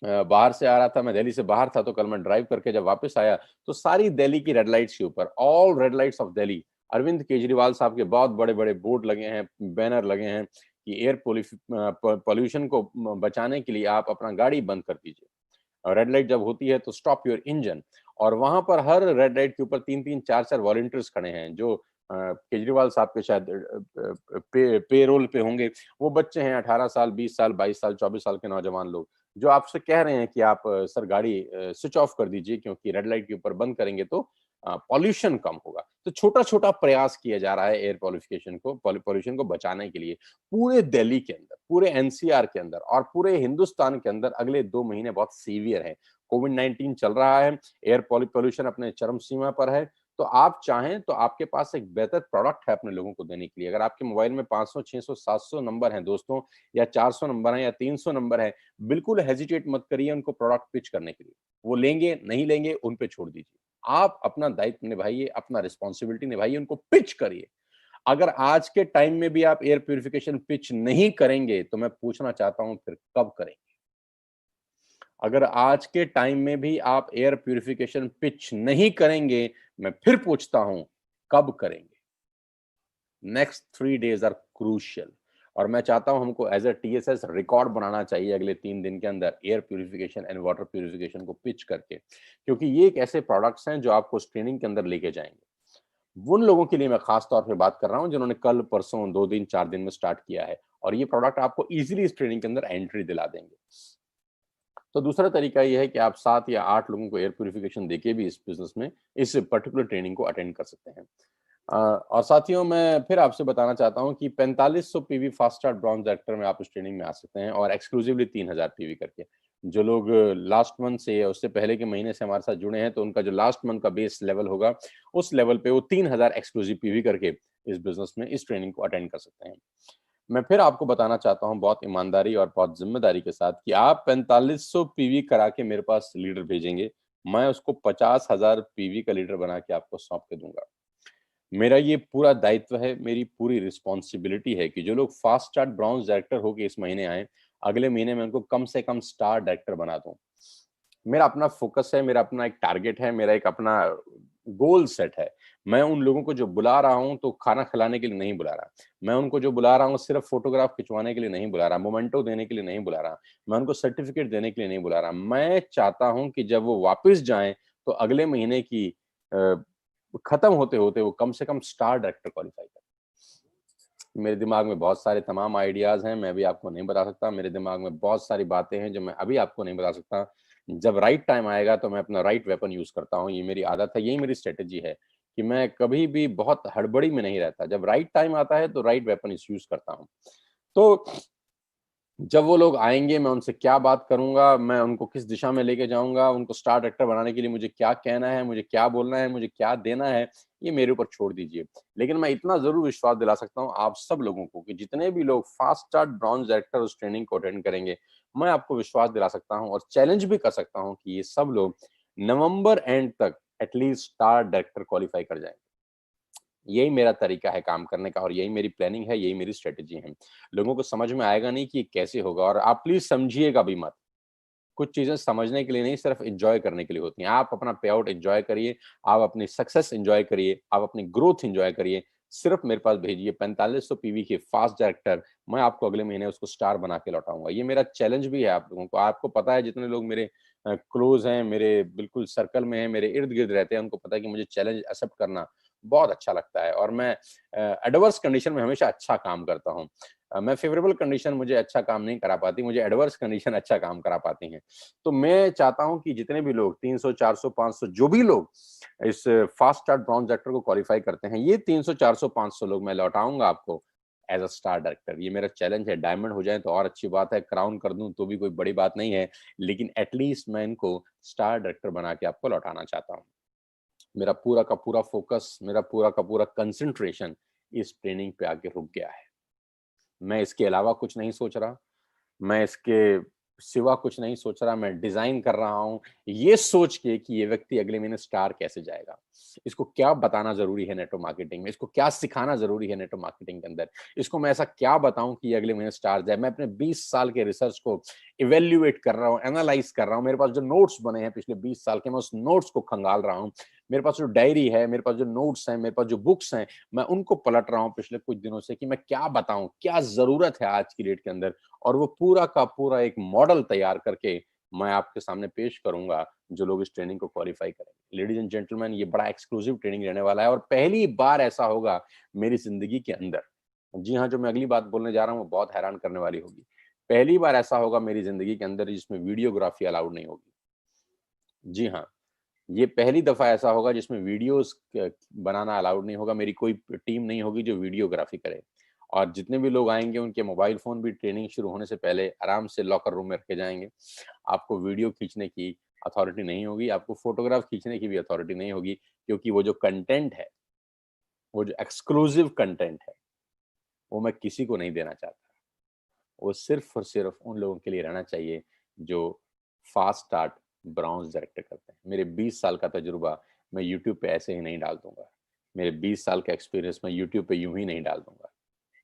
बाहर से आ रहा था, मैं दिल्ली से बाहर था, तो कल मैं ड्राइव करके जब वापस आया तो सारी दिल्ली की रेड लाइट्स के ऊपर, all red lights of Delhi, Arvind Kejriwal साहब के बहुत बड़े-बड़े बोर्ड लगे हैं, बैनर लगे हैं कि एयर पॉल्यूशन को बचाने के लिए आप अपना गाड़ी बंद कर दीजिए। और रेड लाइट जब होती है तो स्टॉप योर इंजन। और वहां पर हर रेड लाइट के ऊपर 3-3, 4-4 वॉलंटियर्स खड़े हैं जो केजरीवाल साहब के शायद पेरोल पे होंगे। वो बच्चे हैं 18 साल, 20 साल, 22 साल, 24 साल के नौजवान लोग, जो आपसे कह रहे हैं कि आप सर गाड़ी स्विच ऑफ कर दीजिए, क्योंकि रेड लाइट के ऊपर बंद करेंगे तो पॉल्यूशन कम होगा। तो छोटा-छोटा प्रयास किया जा रहा है एयर पॉल्यूशन को बचाने के लिए। पूरे दिल्ली के अंदर, पूरे एनसीआर के अंदर और पूरे हिंदुस्तान के अंदर अगले 2 महीने बहुत सीवियर हैं। कोविड-19 चल रहा है, एयर पॉल्यूशन अपने चरम सीमा पर है। तो आप चाहें तो आपके पास एक बेहतर प्रोडक्ट है अपने लोगों को देने के लिए। अगर आपके मोबाइल में 500, 600, 700 नंबर हैं दोस्तों, या 400 नंबर हैं या 300 नंबर हैं, बिल्कुल हेजिटेट मत करिए उनको प्रोडक्ट पिच करने के लिए। वो लेंगे, नहीं लेंगे, उन पे छोड़ दीजिए। आप अपना दायित्व निभाइए, अपना रिस्पॉन्सिबिलिटी निभाइए, उनको पिच करिए। अगर आज के टाइम में भी आप एयर प्यूरिफिकेशन पिच नहीं करेंगे, तो मैं पूछना चाहता हूं फिर कब करेंगे? अगर आज के टाइम में भी आप एयर प्यूरिफिकेशन पिच नहीं करेंगे, मैं फिर पूछता हूं कब करेंगे? नेक्स्ट 3 डेज आर क्रूशियल, और मैं चाहता हूं हमको एज अ टीएसएस रिकॉर्ड बनाना चाहिए अगले 3 दिन के अंदर air purification and water purification को पिच करके, क्योंकि ये एक ऐसे प्रोडक्ट्स हैं जो आपको उस ट्रेनिंग के अंदर लेके जाएंगे। उन लोगों के लिए मैं खास तौर पे बात कर रहा हूं जिन्होंने कल, परसों, 2 दिन, 4 दिन में स्टार्ट किया है, और ये प्रोडक्ट आपको इजीली इस ट्रेनिंग के अंदर एंट्री दिला देंगे। तो दूसरा तरीका ये है कि आप 7 या 8 लोगों को एयर प्यूरिफिकेशन देके भी इस बिज़नेस में, इस पर्टिकुलर ट्रेनिंग को अटेंड कर सकते हैं। और साथियों मैं फिर आपसे बताना चाहता हूँ कि 4500 PV fast start bronze actor में आप उस ट्रेनिंग में आ सकते हैं और एक्सक्लूसिवली 3000 पीवी करके। जो लोग लास्ट मंथ से या उससे पहले के महीने से हमारे साथ जुड़े हैं, तो उनका जो लास्ट मंथ का बेस लेवल होगा, उस लेवल पे वो 3000 एक्सक्लूसिव पीवी करके इस बिज़नेस में इस ट्रेनिंग को अटेंड कर सकते हैं। मैं फिर आपको बताना चाहता हूँ बहुत ईमानदारी और बहुत ज़िम्मेदारी के साथ कि आप 4500 पीवी करा के मेरे पास लीडर भेजेंगे, मैं उसको 50,000 पीवी का लीडर बना के आपको सौंप के दूँगा। मेरा ये पूरा दायित्व है, मेरी पूरी रिस्पॉन्सिबिलिटी है कि जो लोग फास्ट स्टार्ट ब्रॉन्ज डायरेक्टर होके इस महीने आएँ, अगले महीने मैं उनको कम से कम स्टार डायरेक्टर बना दूँ। मेरा अपना फ़ोकस है, मेरा अपना एक टारगेट है, मेरा एक अपना गोल सेट है। मैं उन लोगों को जो बुला रहा हूँ, तो खाना खिलाने के लिए नहीं बुला रहा। मैं उनको जो बुला रहा हूँ, सिर्फ़ फ़ोटोग्राफ खिंचवाने के लिए नहीं बुला रहा, मोमेंटो देने के लिए नहीं बुला रहा, मैं उनको सर्टिफ़िकेट देने के लिए नहीं बुला रहा। मैं चाहता हूँ कि जब वो वापस जाएँ, तो अगले महीने की अ, खत्म होते-होते वो कम से कम स्टार डायरेक्टर क्वालीफ़ाई करें। मेरे दिमाग में बहुत सारे तमाम आइडियाज़ हैं, मैं अभी आपको नहीं बता सकता। मेरे दिमाग में बहुत सारी बातें हैं, जो मैं अभी आपको नहीं बता सकता। जब राइट टाइम आएगा, तो मैं अपना राइट वेपन यूज़ करता हूँ। ये मेरी आदत है, यही मेरी स्ट्रैटेजी है कि मैं कभी भी बहुत हड़बड़ी में नहीं रहता। जब राइट टाइम आता है, तो राइट वेपन इस यूज़ करता हूँ। तो जब वो लोग आएँगे, मैं उनसे क्या बात करूँगा, मैं उनको किस दिशा में लेके जाऊँगा, उनको स्टार डायरेक्टर बनाने के लिए मुझे क्या कहना है, मुझे क्या बोलना है, मुझे क्या देना है, ये मेरे ऊपर छोड़ दीजिए। लेकिन मैं इतना ज़रूर विश्वास दिला सकता हूँ आप सब लोगों को कि जितने भी लोग फास्ट स्टार्ट ब्रॉन्ज डायरेक्टर उस ट्रेनिंग को अटेंड करेंगे, मैं आपको विश्वास दिला सकता हूँ और चैलेंज भी कर सकता हूँ कि ये सब लोग नवंबर एंड तक एटलीस्ट स्टार डायरेक्टर क्वालीफाई कर जाएँगे। यही मेरा तरीका है काम करने का और यही मेरी प्लानिंग है, यही मेरी स्ट्रैटेजी है। लोगों को समझ में आएगा नहीं कि ये कैसे होगा और आप प्लीज़ समझिएगा भी मत। कुछ चीज़ें समझने के लिए नहीं, सिर्फ़ एन्जॉय करने के लिए होती हैं। आप अपना पे आउट एन्जॉय करिए, आप अपनी सक्सेस एन्जॉय करिए, आप अपनी ग्रोथ एन्जॉय करिए। सिर्फ़ मेरे पास भेजिए 4500 पीवी के फास्ट डायरेक्टर, मैं आपको अगले महीने उसको स्टार बना के लौटाऊँगा। ये मेरा चैलेंज भी है आप लोगों को। आपको पता है जितने लोग मेरे क्लोज़ हैं, मेरे बिल्कुल सर्कल में हैं, मेरे इर्द-गिर्द रहते हैं, उनको पता है कि मुझे चैलेंज एक्सेप्ट करना बहुत अच्छा लगता है और मैं एडवर्स कंडीशन में हमेशा अच्छा काम करता हूँ। मैं फ़ेवरेबल कंडीशन मुझे अच्छा काम नहीं करा पाती, मुझे एडवर्स कंडीशन अच्छा काम करा पाती हैं। तो मैं चाहता हूँ कि जितने भी लोग 300, 400, 500 जो भी लोग इस फास्ट स्टार्ट ब्रॉन्ज डायरेक्टर को क्वालीफाई करते हैं, ये 300, 400, 500 लोग मैं लौटाऊँगा आपको एज़ अ स्टार डायरेक्टर। ये मेरा चैलेंज है, डायमंड हो जाएँ तो और अच्छी बात है, क्राउन कर दूँ तो भी कोई बड़ी बात नहीं है, लेकिन एट लीस्ट मैं इनको स्टार डायरेक्टर बना के आपको लौटाना चाहता हूँ। मेरा पूरा का पूरा फ़ोकस, मेरा पूरा का पूरा कंसंट्रेशन इस ट्रेनिंग पे आके रुक गया है। मैं इसके अलावा कुछ नहीं सोच रहा। मैं इसके सिवा कुछ नहीं सोच रहा, मैं डिज़ाइन कर रहा हूँ, ये सोच के कि ये व्यक्ति अगले महीने स्टार कैसे जाएगा। इसको क्या बताना ज़रूरी है नेटवर्क मार्केटिंग में, इसको क्या सिखाना ज़रूरी है नेटवर्क मार्केटिंग के अंदर, इसको मैं ऐसा क्या बताऊँ कि ये अगले महीने स्टार जाए। मैं अपने 20 साल के रिसर्च को इवैल्यूएट कर रहा हूँ, एनालाइज़ कर रहा हूँ। मेरे पास जो नोट्स बने हैं पिछले 20 साल के, मैं उस नोट्स को खंगाल रहा हूँ। मेरे पास जो डायरी है, मेरे पास जो नोट्स हैं, मेरे पास जो बुक्स हैं, मैं उनको पलट रहा हूँ पिछले कुछ दिनों से कि मैं क्या बताऊँ, क्या ज़रूरत है आज की डेट के अंदर और वो पूरा का पूरा एक मॉडल तैयार करके मैं आपके सामने पेश करूँगा, जो लोग इस ट्रेनिंग को क्वालीफाई करेंगे। लेडीज़ एंड जेंटलमैन ये बड़ा एक्सक्लूसिव ट्रेनिंग रहने वाला है और पहली बार ऐसा होगा मेरी ज़िंदगी के अंदर। जी हाँ, जो मैं अगली बात बोलने जा रहा हूँ, वो बहुत हैरान करने वाली होगी। पहली बार ऐसा होगा मेरी ज़िंदगी के अंदर जिसमें वीडियोग्राफ़ी अलाउड नहीं होगी। जी हाँ। ये पहली दफ़ा ऐसा होगा जिसमें वीडियोज़ क बनाना अलाउड नहीं होगा, मेरी कोई टीम नहीं होगी जो वीडियोग्राफ़ी करे। और जितने भी लोग आएँगे उनके मोबाइल फ़ोन भी ट्रेनिंग शुरू होने से पहले आराम से लॉकर रूम में रखे जाएँगे। आपको वीडियो खींचने की अथॉरिटी नहीं होगी, आपको फ़ोटोग्राफ खींचने की भी अथॉरिटी नहीं होगी क्योंकि वो जो कंटेंट है, वो जो एक्सक्लूसिव कंटेंट है, वो मैं किसी को नहीं देना चाहता। वो सिर्फ़ और सिर्फ़ उन लोगों के लिए रहना चाहिए जो फ़ास्ट स्टार्ट ब्राउज़ डायरेक्ट करते हैं। मेरे 20 साल का तजुर्बा मैं यूट्यूब पे ऐसे ही नहीं डाल दूँगा। मेरे 20 साल का एक्सपीरियंस मैं यूट्यूब पे यूँ ही नहीं डाल दूँगा।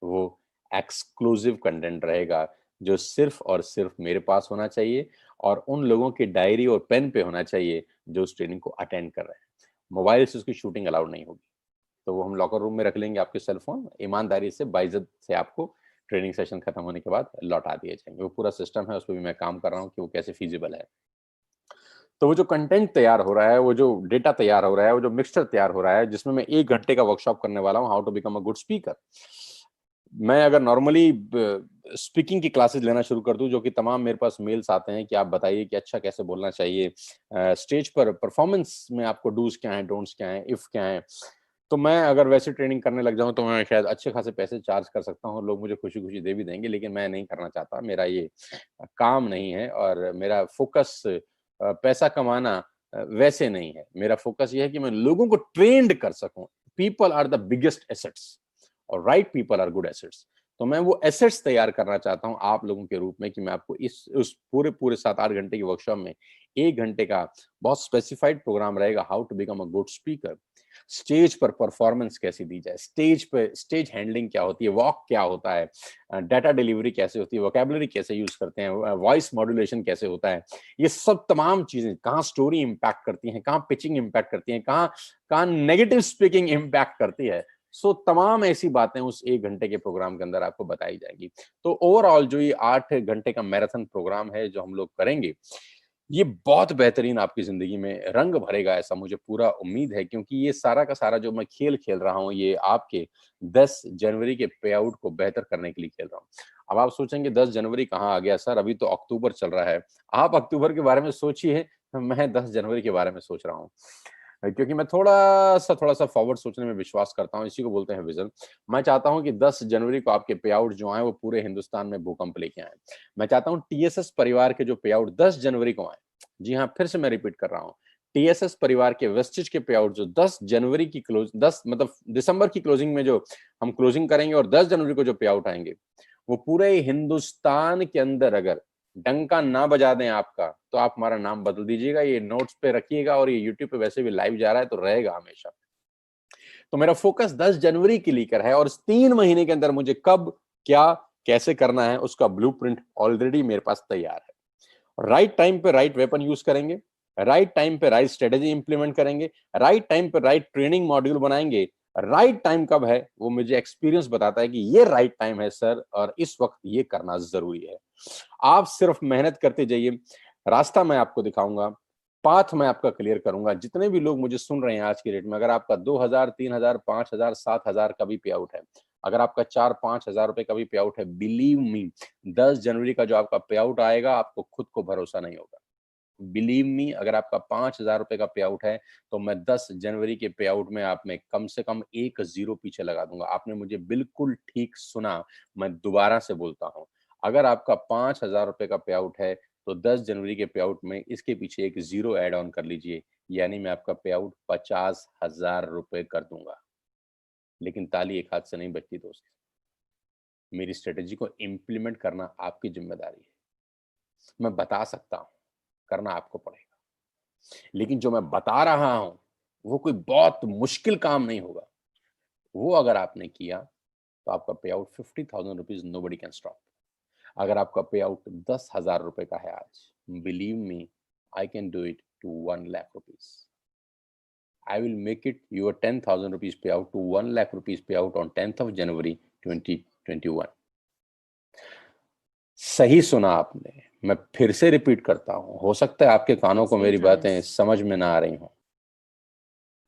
वो एक्सक्लूसिव कंटेंट रहेगा जो सिर्फ़ और सिर्फ़ मेरे पास होना चाहिए और उन लोगों की डायरी और पेन पे होना चाहिए जो उस ट्रेनिंग को अटेंड कर रहे हैं। मोबाइल से उसकी शूटिंग अलाउड नहीं होगी। तो वो हम लॉकर रूम में रख लेंगे आपके सेल फ़ोन, ईमानदारी से बाइज़्ज़त से आपको ट्रेनिंग सेशन खत्म होने के बाद लौटा दिए जाएँगे। वो पूरा सिस्टम है, उसपे भी मैं काम कर रहा हूँ कि वो कैसे फ़ीज़िबल है। तो वो जो कंटेंट तैयार हो रहा है, वो जो डेटा तैयार हो रहा है, वो जो मिक्सचर तैयार हो रहा है, जिसमें मैं 1 घंटे का वर्कशॉप करने वाला हूँ, how to become a good speaker. मैं अगर नॉर्मली ब स्पीकिंग की क्लासेस लेना शुरू कर दूँ, जो कि तमाम मेरे पास मेल्स आते हैं कि आप बताइए कि अच्छा कैसे बोलना चाहिए? स्टेज पर परफ़ॉर्मेंस में आपको डूज़ क्या हैं, डोंट्स क्या हैं, इफ क्या हैं? तो मैं अगर वैसे ट्रेनिंग करने लग जाऊँ तो मैं शायद अच्छे खासे पैसे चार्ज कर सकता हूँ, लोग मुझे खुशी-खुशी दे भी देंगे, लेकिन मैं नहीं करना चाहता। मेरा ये काम नहीं है और मेरा फ़ोकस पैसा कमाना वैसे नहीं है। मेरा फ़ोकस ये है कि मैं लोगों को ट्रेन्ड कर सकूँ। People are the biggest assets और right people are good assets. तो मैं वो एसेट्स तैयार करना चाहता हूँ आप लोगों के रूप में कि मैं आपको इस उस पूरे-पूरे 7-8 घंटे की वर्कशॉप में 1 घंटे का बहुत स्पेसिफाइड प्रोग्राम रहेगा, how to become a good speaker. Stage पर परफॉर्मेंस कैसे दी जाए, स्टेज पे स्टेज हैंडलिंग क्या होती है, वॉक क्या होता है, डाटा डिलीवरी कैसे होती है, वोकैब्युलरी कैसे यूज़ करते हैं, वॉइस मॉड्यूलेशन कैसे होता है। ये सब तमाम चीज़ें कहाँ स्टोरी इम्पैक्ट करती हैं, कहाँ पिचिंग इम्पैक्ट करती हैं, कहाँ कहाँ नेगेटिव स्पीकिंग इम्पैक्ट करती है। सो तमाम ऐसी बातें उस 1 घंटे के प्रोग्राम के अंदर आपको बताई जाएँगी। तो ओवरऑल जो ये 8 घंटे का मैराथन प्रोग्राम है जो हम लोग करेंगे, ये बहुत बेहतरीन आपकी ज़िंदगी में रंग भरेगा ऐसा मुझे पूरा उम्मीद है क्योंकि ये सारा का सारा जो मैं खेल खेल रहा हूँ, ये आपके 10 जनवरी के पे आउट को बेहतर करने के लिए खेल रहा हूँ। अब आप सोचेंगे 10 जनवरी कहाँ आ गया सर, अभी तो अक्टूबर चल रहा है। आप अक्टूबर के बारे में सोचिए, मैं 10 जनवरी के बारे में सोच रहा हूँ। क्योंकि मैं थोड़ा-सा फॉरवर्ड सोचने में विश्वास करता हूँ, इसी को बोलते हैं विज़न। मैं चाहता हूँ कि 10 जनवरी को आपके पे आउट जो आएँ, वो पूरे हिंदुस्तान में भूकंप लेके आएँ। मैं चाहता हूँ टीएसएस परिवार के जो पे आउट 10 जनवरी को आएँ। जी हाँ, फिर से मैं रिपीट कर रहा हूँ। टीएसएस परिवार के वेस्टेज के पे आउट जो 10 जनवरी की 10 मतलब दिसंबर की क्लोजिंग में जो हम क्लोजिंग करेंगे और 10 जनवरी को जो पे आउट आएँगे, वो पूरे हिंदुस्तान के अंदर अगर डंका ना बजा दें आपका, तो आप हमारा नाम बदल दीजिएगा, ये नोट्स पे रखिएगा और ये यूट्यूब पे वैसे भी लाइव जा रहा है, तो रहेगा हमेशा। तो मेरा फ़ोकस 10 जनवरी के लेकर है और इस 3 महीने के अंदर मुझे कब, क्या, कैसे करना है, उसका ब्लूप्रिंट ऑलरेडी मेरे पास तैयार है। राइट टाइम पे राइट वेपन यूज़ करेंगे, राइट टाइम पे राइट स्ट्रेटेजी इंप्लीमेंट करेंगे, राइट टाइम पे राइट ट्रेनिंग मॉड्यूल बनाएँगे। राइट टाइम कब है, वो मुझे एक्सपीरियंस बताता है कि ये राइट टाइम है सर और इस वक़्त ये करना ज़रूरी है। आप सिर्फ मेहनत करते जाइए, रास्ता मैं आपको दिखाऊँगा, पाथ मैं आपका क्लियर करूँगा। जितने भी लोग मुझे सुन रहे हैं आज की डेट में, अगर आपका 2000, 3000, 5000, 7000 का भी पे आउट है, अगर आपका 4-5 हज़ार रुपए का भी पे आउट है, बिलीव मी 10 जनवरी का जो आपका पे आउट आएगा, आपको खुद को भरोसा नहीं होगा। बिलीव मी अगर आपका 5,000 रुपए का पे आउट है, तो मैं 10 जनवरी के पे आउट में आप में कम से कम 1 ज़ीरो पीछे लगा दूँगा। आपने मुझे बिल्कुल ठीक सुना, मैं दोबारा से बोलता हूँ। अगर आपका 5,000 रुपए का पे आउट है, तो 10 जनवरी के पे आउट में इसके पीछे एक ज़ीरो ऐड ऑन कर लीजिए, यानी मैं आपका पे आउट 50,000 रुपए कर दूँगा। लेकिन ताली एक हाथ से नहीं बजती दोस्त। मेरी स्ट्रैटेजी को इम्प्लीमेंट करना आपकी ज़िम्मेदारी है। मैं बता सकता हूँ, करना आपको पड़ेगा। लेकिन जो मैं बता रहा हूँ, वो कोई बहुत मुश्किल काम नहीं होगा। वो अगर आपने किया, तो आपका पे आउट ₹50,000 नोबडी कैन स्टॉप। अगर आपका पे आउट ₹10,000 का है आज, believe me I can do it to 1 lakh rupees. I will make it your ₹10,000 pay out to 1 lakh rupees pay out on 10th of January 2021। सही सुना आपने। मैं फिर से रिपीट करता हूँ। हो सकता है आपके कानों को मेरी बातें समझ में ना आ रही हों।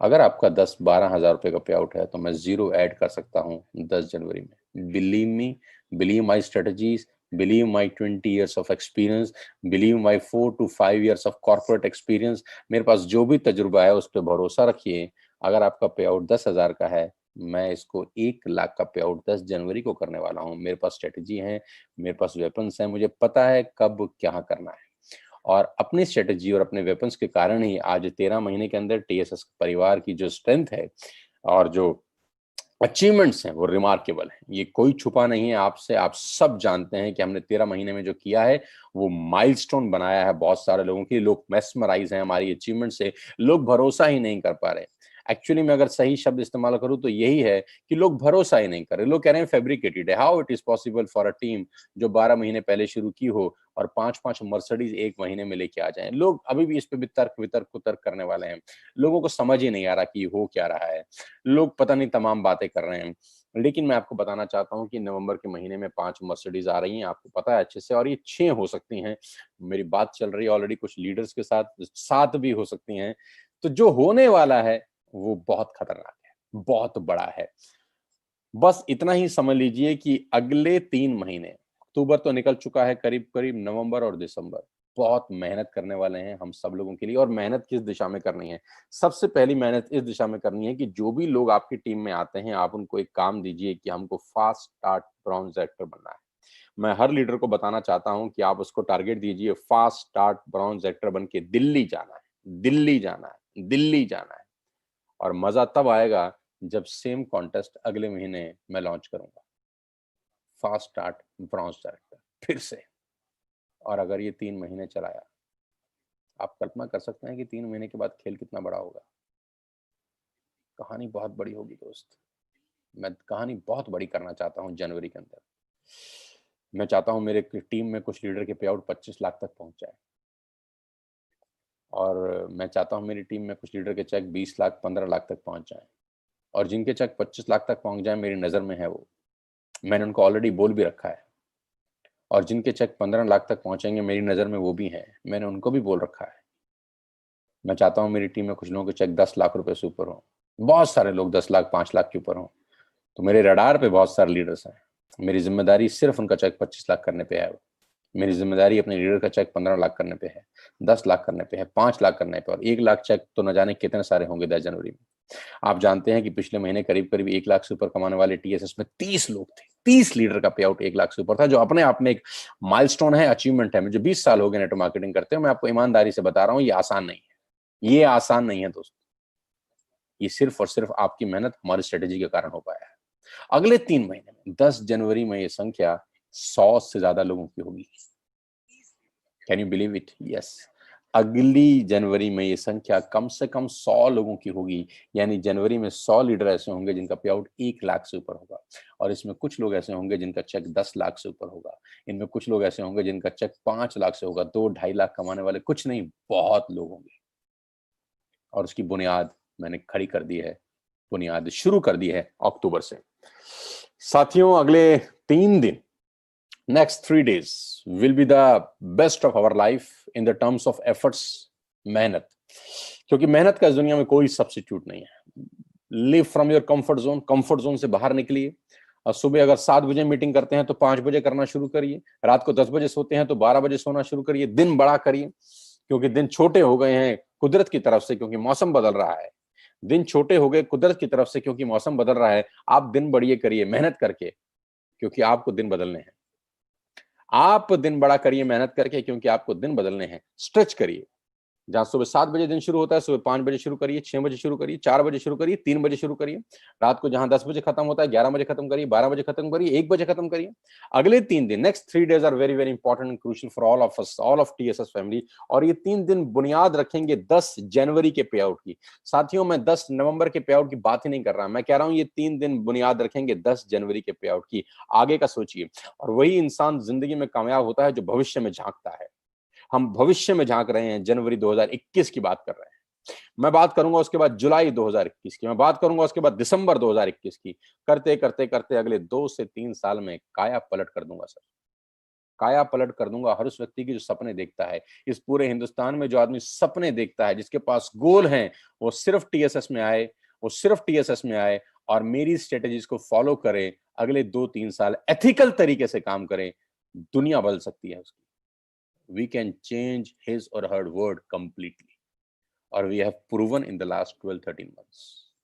अगर आपका 10-12 हज़ार रुपए का पे आउट है, तो मैं ज़ीरो ऐड कर सकता हूँ 10 जनवरी में। Believe me, believe my strategies, believe my 20 years of experience, believe my 4 to 5 years of corporate experience. मेरे पास जो भी तजुर्बा है, उस पे भरोसा रखिए। अगर आपका पे आउट 10,000 का है, मैं इसको 1 लाख का पे आउट 10 जनवरी को करने वाला हूँ। मेरे पास स्ट्रेटजी है, मेरे पास वेपन्स हैं, मुझे पता है कब क्या करना है। और अपनी स्ट्रेटजी और अपने वेपन्स के कारण ही आज 13 महीने के अंदर टीएसएस परिवार की जो स्ट्रेंथ है और जो अचीवमेंट्स हैं वो रिमार्केबल हैं। ये कोई छुपा नहीं है आपसे, आप सब जानते हैं कि हमने 13 महीने में जो किया है वो माइलस्टोन बनाया है बहुत सारे लोगों के लिए। लोग मेस्मराइज़ हैं हमारी अचीवमेंट से, लोग भरोसा ही नहीं कर पा रहे। एक्चुअली मैं अगर सही शब्द इस्तेमाल करूँ तो यही है कि लोग भरोसा ही नहीं कर रहे। लोग कह रहे हैं फैब्रिकेटेड है। How it is possible for a team जो 12 महीने पहले शुरू की हो और 5-5 मर्सिडीज़ 1 महीने में लेके आ जाएँ। लोग अभी भी इस पे भी तर्क-वितर्क करने वाले हैं। लोगों को समझ ही नहीं आ रहा कि हो क्या रहा है। लोग पता नहीं तमाम बातें कर रहे हैं। लेकिन मैं आपको बताना चाहता हूँ कि नवंबर के महीने में 5 मर्सिडीज़ आ रही हैं, आपको पता है अच्छे से और ये 6 हो सकती हैं। मेरी बात चल रही है ऑलरेडी कुछ लीडर्स के साथ, 7 भी हो सकती हैं। तो जो होने वाला है, वो बहुत खतरनाक है, बहुत बड़ा है। बस इतना ही समझ लीजिए कि अगले 3 महीने, अक्टूबर तो निकल चुका है करीब-करीब, नवंबर और दिसंबर। बहुत मेहनत करने वाले हैं हम सब लोगों के लिए। और मेहनत किस दिशा में करनी है? सबसे पहली मेहनत इस दिशा में करनी है कि जो भी लोग आपकी टीम में आते हैं, आप उनको एक काम दीजिए कि हमको फास्ट स्टार्ट ब्रॉन्ज एक्टर बनना है। मैं हर लीडर को बताना चाहता हूं कि आप उसको टारगेट दीजिए, फास्ट स्टार्ट ब्रॉन्ज एक्टर बन के दिल्ली जाना है, दिल्ली जाना है, दिल्ली जाना है। और मजा तब आएगा जब सेम कॉन्टेस्ट अगले महीने मैं लॉन्च करूंगा, फास्ट स्टार्ट ब्रॉन्ज डायरेक्टर फिर से। और अगर ये 3 महीने चलाया, आप कल्पना कर सकते हैं कि 3 महीने के बाद खेल कितना बड़ा होगा। कहानी बहुत बड़ी होगी दोस्त। मैं कहानी बहुत बड़ी करना चाहता हूँ जनवरी के अंदर। मैं चाहता हूँ मेरे टीम में कुछ लीडर के पे आउट 25 लाख तक पहुंच जाए, और मैं चाहता हूँ मेरी टीम में कुछ लीडर के चेक 20 लाख 15 लाख तक पहुंच जाए, और जिनके चेक 25 लाख तक पहुंच जाए मेरी नज़र में है वो, मैंने उनको ऑलरेडी बोल भी रखा है। और जिनके चेक 15 लाख तक पहुंचेंगे मेरी नज़र में वो भी हैं, मैंने उनको भी बोल रखा है। मैं चाहता हूँ मेरी टीम में कुछ लोगों के चेक 10 लाख रुपए से ऊपर हो, बहुत सारे लोग 10 लाख 5 लाख के ऊपर हो। तो मेरे रडार पे बहुत सारे लीडर्स हैं। मेरी जिम्मेदारी सिर्फ उनका चेक 25 लाख करने पे है। मेरी जिम्मेदारी अपने लीडर का चेक 15 लाख करने पे है, 10 लाख करने पे है, 5 लाख करने पे, और 1 लाख चेक तो न जाने कितने सारे होंगे 10 जनवरी में। आप जानते हैं कि पिछले महीने करीब करीब 1 लाख से ऊपर कमाने वाले टीएसएस में 30 लोग थे। 30 लीडर का पे आउट 1 लाख से ऊपर था, जो अपने आप में एक माइलस्टोन है, अचीवमेंट है। मुझे 20 साल हो गए नेटवर्क मार्केटिंग करते हुए। मैं आपको ईमानदारी से बता रहा हूँ, ये आसान नहीं है, ये आसान नहीं है दोस्तों। ये सिर्फ और सिर्फ आपकी मेहनत, हमारी स्ट्रेटेजी के कारण हो पाया है। अगले 3 महीने में 10 जनवरी में ये संख्या 100 से ज्यादा लोगों की होगी। Can you believe it? Yes. अगली जनवरी में ये संख्या कम से कम 100 लोगों की होगी। यानी जनवरी में 100 लीडर ऐसे होंगे जिनका पे आउट 1 लाख से ऊपर होगा, और इसमें कुछ लोग ऐसे होंगे जिनका चेक 10 लाख से ऊपर होगा। इनमें कुछ लोग ऐसे होंगे जिनका चेक 5 लाख से होगा। 2-2.5 लाख कमाने वाले कुछ नहीं, बहुत लोग होंगे। और उसकी बुनियाद मैंने खड़ी कर दी है, बुनियाद शुरू कर दी है अक्टूबर से। साथियों, अगले 3 दिन, next 3 days will be the best of our life in the terms of efforts, मेहनत। क्योंकि मेहनत का इस दुनिया में कोई सब्स्टिट्यूट नहीं है। Live from your comfort zone, comfort zone से बाहर निकलिए। और सुबह अगर 7 बजे मीटिंग करते हैं तो 5 बजे करना शुरू करिए। रात को 10 बजे सोते हैं तो 12 बजे सोना शुरू करिए। दिन बड़ा करिए, क्योंकि दिन छोटे हो गए हैं कुदरत की तरफ से, क्योंकि मौसम बदल रहा है। दिन छोटे हो गए कुदरत की तरफ से, क्योंकि मौसम बदल रहा है। आप दिन बढ़िए करिए मेहनत करके, क्योंकि आपको दिन बदलने हैं। आप दिन बड़ा करिए मेहनत करके, क्योंकि आपको दिन बदलने हैं। स्ट्रेच करिए। जहां सुबह 7 बजे दिन शुरू होता है, सुबह 5 बजे शुरू करिए, 6 बजे शुरू करिए, 4 बजे शुरू करिए, 3 बजे शुरू करिए। रात को जहां 10 बजे खत्म होता है, 11 बजे खत्म करिए, 12 बजे खत्म करिए, 1 बजे खत्म करिए। अगले 3 दिन, next 3 days are very very important and crucial for all of us, all of TSS family. और ये 3 दिन बुनियाद रखेंगे 10 जनवरी के पे आउट की। साथियों, मैं 10 नवंबर के पे आउट की बात ही नहीं कर रहा, मैं कह रहा हूं ये 3 दिन बुनियाद रखेंगे 10 जनवरी के पे आउट की। आगे का सोचिए। और वही इंसान जिंदगी में कामयाब होता है जो भविष्य में झांकता है। हम भविष्य में झांक रहे हैं, जनवरी 2021 की बात कर रहे हैं। मैं बात करूंगा उसके बाद जुलाई 2021 की, मैं बात करूंगा उसके बाद दिसंबर 2021 की। करते करते करते अगले 2 से 3 साल में काया पलट कर दूंगा सर। काया पलट कर दूंगा हर उस व्यक्ति की जो सपने देखता है। इस पूरे हिंदुस्तान में जो आदमी सपने देखता है, जिसके पास गोल हैं, वो सिर्फ टीएसएस में आए, वो सिर्फ टीएसएस में आए और मेरी स्ट्रेटेजीज को फॉलो करें। अगले 2-3 साल एथिकल तरीके से काम करें, दुनिया बदल सकती है उसकी। We can change his or her world completely, और we have proven in the last 12-13 months।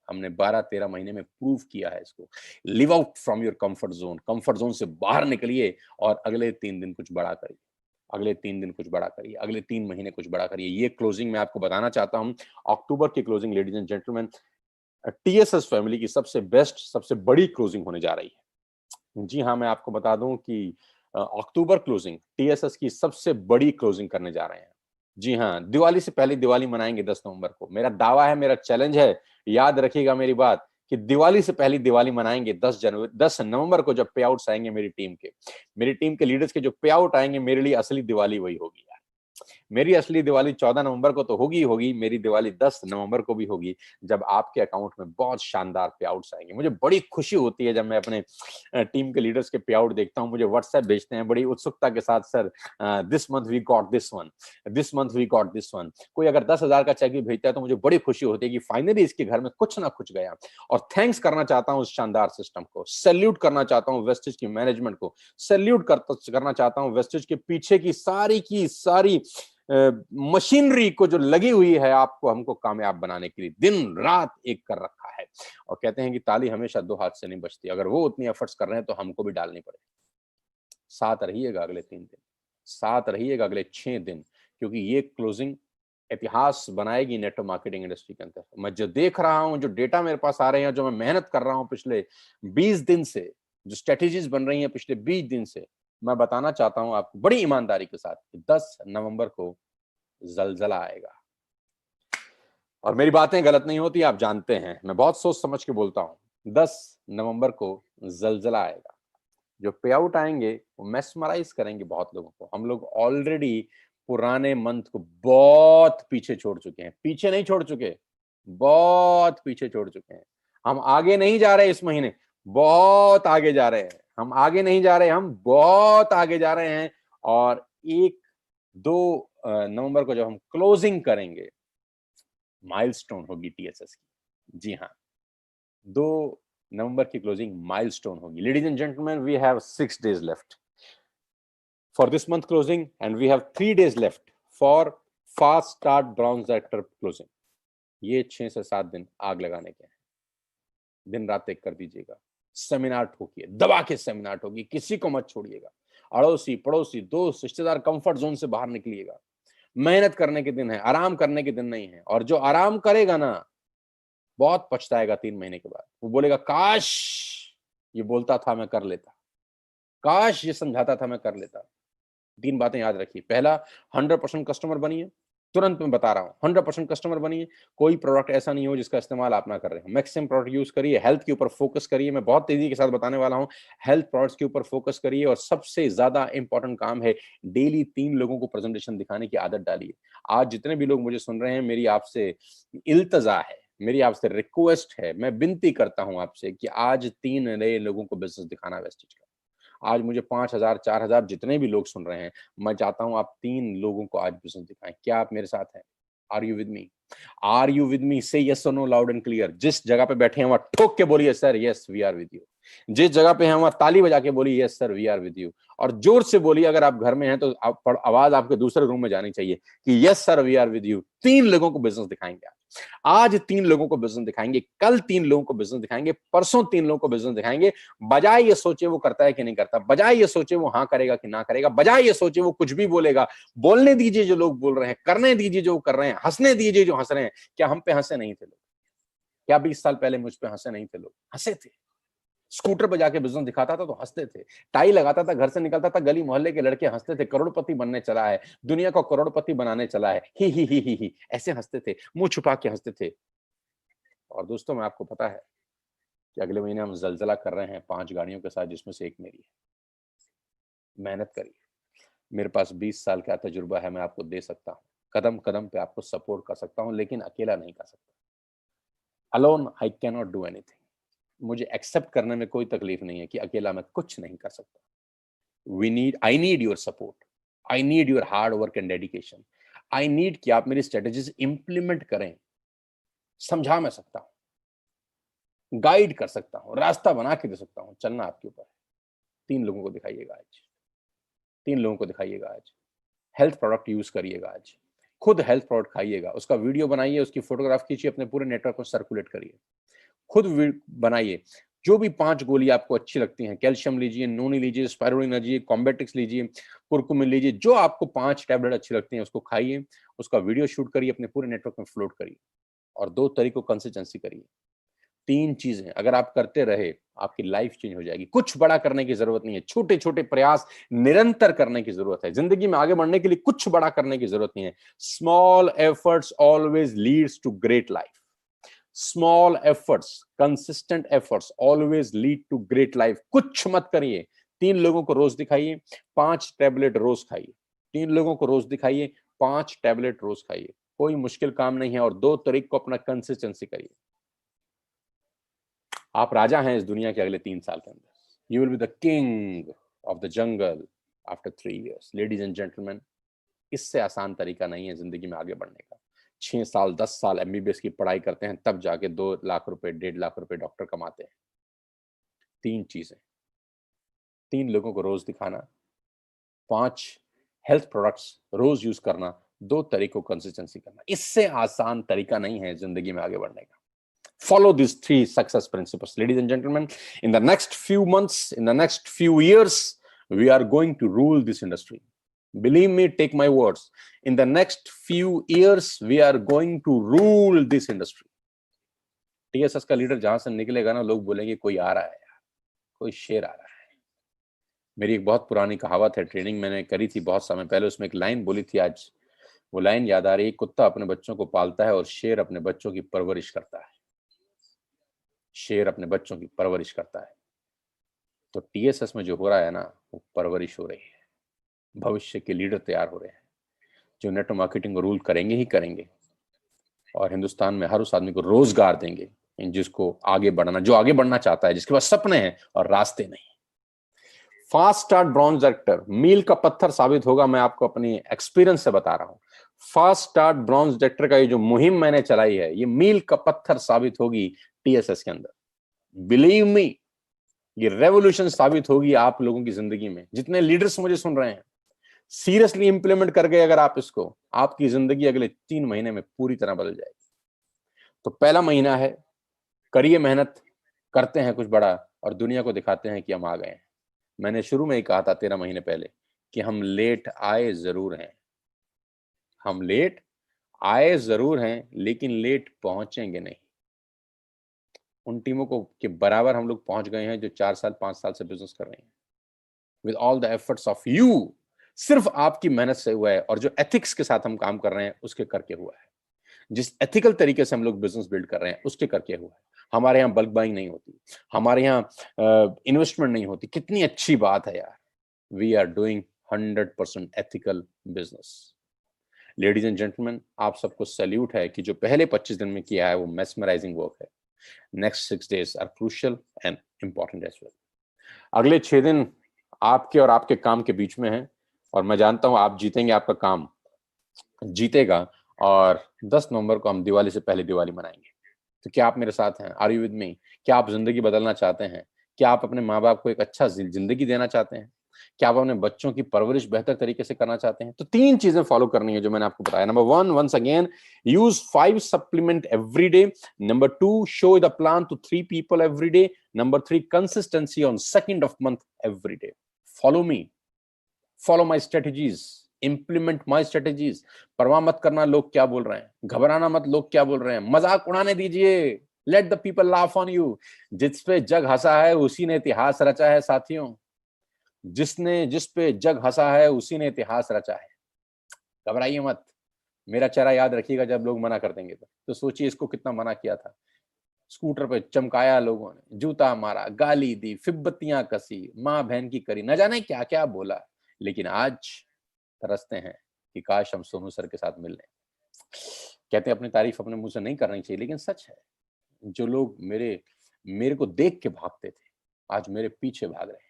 हमने 12-13 महीने में प्रूव किया है इसको। Live out from your comfort zone, comfort zone से बाहर निकलिए और अगले 3 दिन कुछ बड़ा करिए। अगले 3 दिन कुछ बड़ा करिए, अगले 3 महीने कुछ बड़ा करिए। ये क्लोजिंग मैं आपको बताना चाहता हूं, अक्टूबर की closing, ladies and gentleman, TSS family की सबसे बेस्ट, सबसे बड़ी क्लोजिंग होने जा रही है। जी हाँ, मैं आपको बता दूं कि अक्टूबर क्लोजिंग टीएसएस की सबसे बड़ी क्लोजिंग करने जा रहे हैं। जी हाँ, दिवाली से पहले दिवाली मनाएंगे 10 नवंबर को। मेरा दावा है, मेरा चैलेंज है, याद रखिएगा मेरी बात, कि दिवाली से पहले दिवाली मनाएंगे 10 नवंबर को, जब पे आउट्स आएंगे मेरी टीम के लीडर्स के जो पे आउट आएंगे, मेरे लिए असली दिवाली वही होगी यार। मेरी असली दिवाली 14 नवंबर को तो होगी होगी, मेरी दिवाली 10 नवंबर को भी होगी, जब आपके अकाउंट में बहुत शानदार पे आउट्स आएंगे। मुझे बड़ी खुशी होती है जब मैं अपने टीम के लीडर्स के पे आउट देखता हूं, मुझे व्हाट्सएप भेजते हैं बड़ी उत्सुकता के साथ, sir this month we got this one, this month we got this one. कोई अगर 10,000 का चेक भी भेजता है तो मुझे बड़ी खुशी होती है कि फाइनली इसके घर में कुछ ना कुछ गया। और थैंक्स करना चाहता हूं उस शानदार सिस्टम को, सैल्यूट करना चाहता हूं वेस्टेज की मैनेजमेंट को, सैल्यूट करना चाहता हूं वेस्टेज के पीछे की सारी मशीनरी को जो लगी हुई है आपको हमको कामयाब बनाने के लिए, दिन रात एक कर रखा है। और कहते हैं कि ताली हमेशा दो हाथ से नहीं बजती, अगर वो उतनी एफर्ट्स कर रहे हैं तो हमको भी डालनी पड़ेगी। साथ रहिएगा अगले 3 दिन, साथ रहिएगा अगले 6 दिन, क्योंकि ये क्लोजिंग इतिहास बनाएगी नेटवर्क मार्केटिंग इंडस्ट्री के अंदर। मैं जो देख रहा हूं, जो डेटा मेरे पास आ रहे हैं, जो मैं मेहनत कर रहा हूं पिछले 20 दिन से, जो स्ट्रेटेजीज बन रही हैं पिछले 20 दिन से, मैं बताना चाहता हूं आपको बड़ी ईमानदारी के साथ कि 10 नवंबर को जलजला आएगा। और मेरी बातें गलत नहीं होती, आप जानते हैं, मैं बहुत सोच समझ के बोलता हूं। 10 नवंबर को जलजला आएगा। जो पे आउट आएंगे वो मेस्मराइज करेंगे बहुत लोगों को। हम लोग ऑलरेडी पुराने मंथ को बहुत पीछे छोड़ चुके हैं, पीछे नहीं छोड़ चुके, बहुत पीछे छोड़ चुके हैं। हम आगे नहीं जा रहे इस महीने, बहुत आगे जा रहे हैं। हम आगे नहीं जा रहे, हम बहुत आगे जा रहे हैं। और 1-2 नवंबर को जब हम क्लोजिंग करेंगे, माइलस्टोन होगी टीएसएस की। जी हाँ, 2 नवंबर की क्लोजिंग माइलस्टोन होगी। Ladies and gentleman, we have 6 days left for this month closing and we have 3 days left for fast start bronze sector closing. ये 6 से 7 दिन आग लगाने के हैं। दिन रात एक कर दीजिएगा, सेमिनार ठोकिए, दबा के सेमिनार ठोकिए, किसी को मत छोड़िएगा। अड़ोसी पड़ोसी दोस्त रिश्तेदार कंफर्ट जोन से बाहर निकलिएगा। मेहनत करने के दिन है, आराम करने के दिन नहीं है। और जो आराम करेगा ना, बहुत पछताएगा 3 महीने के बाद। वो बोलेगा काश ये बोलता था मैं कर लेता, काश ये समझाता था मैं कर लेता। 3 बातें याद रखिए। पहला, 100% कस्टमर बनिए। तुरंत मैं बता रहा हूँ, 100% कस्टमर बनिए। कोई प्रोडक्ट ऐसा नहीं हो जिसका इस्तेमाल आप ना कर रहे हो। मैक्सिमम प्रोडक्ट यूज करिए, हेल्थ के ऊपर फोकस करिए। मैं बहुत तेजी के साथ बताने वाला हूँ, हेल्थ प्रोडक्ट्स के ऊपर फोकस करिए। और सबसे ज्यादा इंपॉर्टेंट काम है, डेली 3 लोगों को प्रेजेंटेशन दिखाने की आदत डालिए। आज जितने भी लोग मुझे सुन रहे हैं, मेरी आपसे इल्तजा है, मेरी आपसे रिक्वेस्ट है, मैं विनती करता हूं आपसे कि आज 3 नए लोगों को बिजनेस दिखाना वेस्टेज का। आज मुझे 5,000 4,000 जितने भी लोग सुन रहे हैं, मैं चाहता हूं आप 3 लोगों को आज बिजनेस दिखाएं। क्या आप मेरे साथ हैं? Are you with me? Are you with me? Say yes और नो लाउड एंड क्लियर। जिस जगह पे बैठे हैं वहां ठोक के बोलिए sir yes we are with you. जिस जगह पे हैं वहां ताली बजा के बोलिए yes sir we are with you. और जोर से बोलिए, अगर आप घर में हैं तो आवाज आपके दूसरे रूम में जानी चाहिए कि yes sir we are with you. 3 लोगों को बिजनेस दिखाएंगे आज 3 लोगों को बिजनेस दिखाएंगे, कल 3 लोगों को बिजनेस दिखाएंगे, परसों 3 लोगों को बिजनेस दिखाएंगे। बजाय ये सोचे वो करता है कि नहीं करता, बजाय ये सोचे वो हाँ करेगा कि ना करेगा, बजाय ये सोचे वो कुछ भी बोलेगा, बोलने दीजिए जो लोग बोल रहे हैं, करने दीजिए जो कर रहे हैं, हंसने दीजिए जो हंस रहे हैं। क्या हम पे हंसे नहीं थे लोग? क्या 20 साल पहले मुझ पे हंसे नहीं थे लोग? हंसे थे। स्कूटर पे जाके बिजनेस दिखाता था तो हंसते थे, टाई लगाता था, घर से निकलता था, गली मोहल्ले के लड़के हंसते थे, करोड़पति बनने चला है, दुनिया को करोड़पति बनाने चला है, ही ऐसे हंसते थे, मुंह छुपा के हंसते थे। और दोस्तों, मैं आपको पता है कि अगले महीने हम जलजला कर रहे हैं 5 गाड़ियों के साथ, जिसमें से एक मेरी है। मेहनत करिए। मेरे पास 20 साल का तजुर्बा है, मैं आपको दे सकता हूँ, कदम कदम पे आपको सपोर्ट कर सकता हूँ, लेकिन अकेला नहीं कर सकता। Alone I can not do anything. मुझे एक्सेप्ट करने में कोई तकलीफ नहीं है कि अकेला मैं कुछ नहीं कर सकता। I need your support, I need your hard work and dedication. I need कि आप मेरी स्ट्रेटेजीज इंप्लीमेंट करें। समझा मैं सकता हूं, गाइड कर सकता हूं, रास्ता बना के दे सकता हूं, चलना आपके ऊपर है। 3 लोगों को दिखाइएगा आज, 3 लोगों को दिखाइएगा आज। हेल्थ प्रोडक्ट यूज करिएगा आज, खुद हेल्थ प्रोडक्ट खाइएगा, उसका वीडियो बनाइए, उसकी फोटोग्राफ खींचिए, अपने पूरे नेटवर्क को सर्कुलेट करिए, खुद बनाइए। जो भी 5 गोली आपको अच्छी लगती हैं, कैल्शियम लीजिए, नोनी लीजिए, स्पाइरुलिना लीजिए, कॉम्बेटिक्स लीजिए, कुरकुमिन लीजिए, जो आपको 5 टैबलेट अच्छी लगती हैं उसको खाइए, उसका वीडियो शूट करिए, अपने पूरे नेटवर्क में फ्लोट करिए। और 2 तरीकों कंसिस्टेंसी करिए। 3 चीजें अगर आप करते रहे, आपकी लाइफ चेंज हो जाएगी। कुछ बड़ा करने की जरूरत नहीं है, छोटे छोटे प्रयास निरंतर करने की जरूरत है। जिंदगी में आगे बढ़ने के लिए कुछ बड़ा करने की जरूरत नहीं है। Small efforts always leads to great life. Small efforts, consistent efforts always lead to great life. कुछ मत करिए, 3 लोगों को रोज दिखाइए, 5 टैबलेट रोज खाइए, 3 लोगों को रोज दिखाइए, 5 टैबलेट रोज खाइए, कोई मुश्किल काम नहीं है, और 2 तारीख को अपना कंसिस्टेंसी करिए। आप राजा हैं इस दुनिया के अगले 3 साल के अंदर। You will be the king of the jungle after 3 years। Ladies and gentleman, इससे आसान तरीका नहीं है जिंदगी में आगे बढ़ने का। 6 साल 10 साल एमबीबीएस की पढ़ाई करते हैं, तब जाके 2 लाख रुपए 1.5 लाख रुपए डॉक्टर कमाते हैं। 3 चीजें, 3 लोगों को रोज दिखाना, 5 हेल्थ प्रोडक्ट्स रोज यूज करना, 2 तरीकों कंसिस्टेंसी करना। इससे आसान तरीका नहीं है जिंदगी में आगे बढ़ने का। Follow these 3 success principles. Ladies and gentlemen, in the next few months, in the next few years, we are going to rule this industry. Believe me, take my words. In the next few years, we are going to rule this industry. TSS का leader जहां से निकलेगा ना, लोग बोलेंगे कोई आ रहा है यार, कोई शेर आ रहा है। मेरी एक बहुत पुरानी कहावत है, ट्रेनिंग मैंने करी थी बहुत समय पहले, उसमें एक लाइन बोली थी, आज वो लाइन याद आ रही है। कुत्ता अपने बच्चों को पालता है और शेर अपने बच्चों की परवरिश करता है। शेर अपने बच्चों की परवरिश करता है। तो टीएसएस में जो हो रहा है ना, वो परवरिश हो रही है। भविष्य के लीडर तैयार हो रहे हैं जो नेटवर्क मार्केटिंग को रूल करेंगे ही करेंगे, और हिंदुस्तान में हर उस आदमी को रोजगार देंगे जिसको आगे बढ़ना, जो आगे बढ़ना चाहता है, जिसके पास सपने हैं और रास्ते नहीं। फास्ट स्टार्ट ब्रॉन्ज डायरेक्टर मील का पत्थर साबित होगा, मैं आपको अपनी एक्सपीरियंस से बता रहा हूं। फास्ट स्टार्ट ब्रॉन्ज डायरेक्टर का ये जो मुहिम मैंने चलाई है, ये मील का पत्थर साबित होगी टीएसएस के अंदर। बिलीव मी, ये रेवोल्यूशन साबित होगी आप लोगों की जिंदगी में। जितने लीडर्स मुझे सुन रहे हैं, सीरियसली इंप्लीमेंट कर गए अगर आप इसको, आपकी जिंदगी अगले 3 महीने में पूरी तरह बदल जाएगी। तो पहला महीना है, करिए मेहनत, करते हैं कुछ बड़ा और दुनिया को दिखाते हैं कि हम आ गए हैं। मैंने शुरू में ही कहा था 13 महीने पहले कि हम लेट आए जरूर हैं, हम लेट आए जरूर हैं, लेकिन लेट पहुंचेंगे नहीं। उन टीमों को के बराबर हम लोग पहुंच गए हैं जो 4 साल 5 साल से बिजनेस कर रही हैं, with all the efforts of you. सिर्फ आपकी मेहनत से हुआ है, और जो एथिक्स के साथ हम काम कर रहे हैं उसके करके हुआ है। जिस एथिकल तरीके से हम लोग बिजनेस बिल्ड कर रहे हैं उसके करके हुआ है। हमारे यहाँ बल्क बाइंग नहीं होती, हमारे यहाँ इन्वेस्टमेंट नहीं होती। कितनी अच्छी बात है यार। We are doing 100% ethical business. Ladies and gentleman, आप सबको सैल्यूट है कि जो पहले 25 दिन में किया है वो मेस्मराइजिंग वर्क है। Next 6 days are crucial and important as well. अगले 6 दिन आपके और आपके काम के बीच में है, और मैं जानता हूं आप जीतेंगे, आपका काम जीतेगा, और 10 नवंबर को हम दिवाली से पहले दिवाली मनाएंगे। तो क्या आप मेरे साथ हैं? Are you with me? क्या आप जिंदगी बदलना चाहते हैं? क्या आप अपने माँ बाप को एक अच्छा जिंदगी देना चाहते हैं? क्या आप अपने बच्चों की परवरिश बेहतर तरीके से करना चाहते हैं? तो 3 चीजें फॉलो करनी है जो मैंने आपको बताया। Number 1, once again, use 5 supplement every day. Number 2, show the plan to 3 people every day. Number 3, consistency on 2nd of month every day. Follow me, follow my strategies, implement my strategies. परवाह मत करना लोग क्या बोल रहे हैं, घबराना मत लोग क्या बोल रहे हैं, मजाक उड़ाने दीजिए। Let the people laugh on you. जिस पे जग हंसा है उसी ने इतिहास रचा है साथियों। जिस पे जग हंसा है उसी ने इतिहास रचा है। घबराइए मत। मेरा चेहरा याद रखिएगा जब लोग मना कर देंगे तो सोचिए इसको कितना मना किया था। स्कूटर पे चमकाया लोगों ने, जूता मारा, गाली दी, फिब्बतियां कसी, माँ बहन की करी, न जाने क्या क्या बोला। लेकिन आज तरसते हैं कि काश हम सोनू सर के साथ मिल लें। कहते हैं अपनी तारीफ अपने मुंह से नहीं करनी चाहिए, लेकिन सच है। जो लोग मेरे को देख के भागते थे आज मेरे पीछे भाग रहे हैं।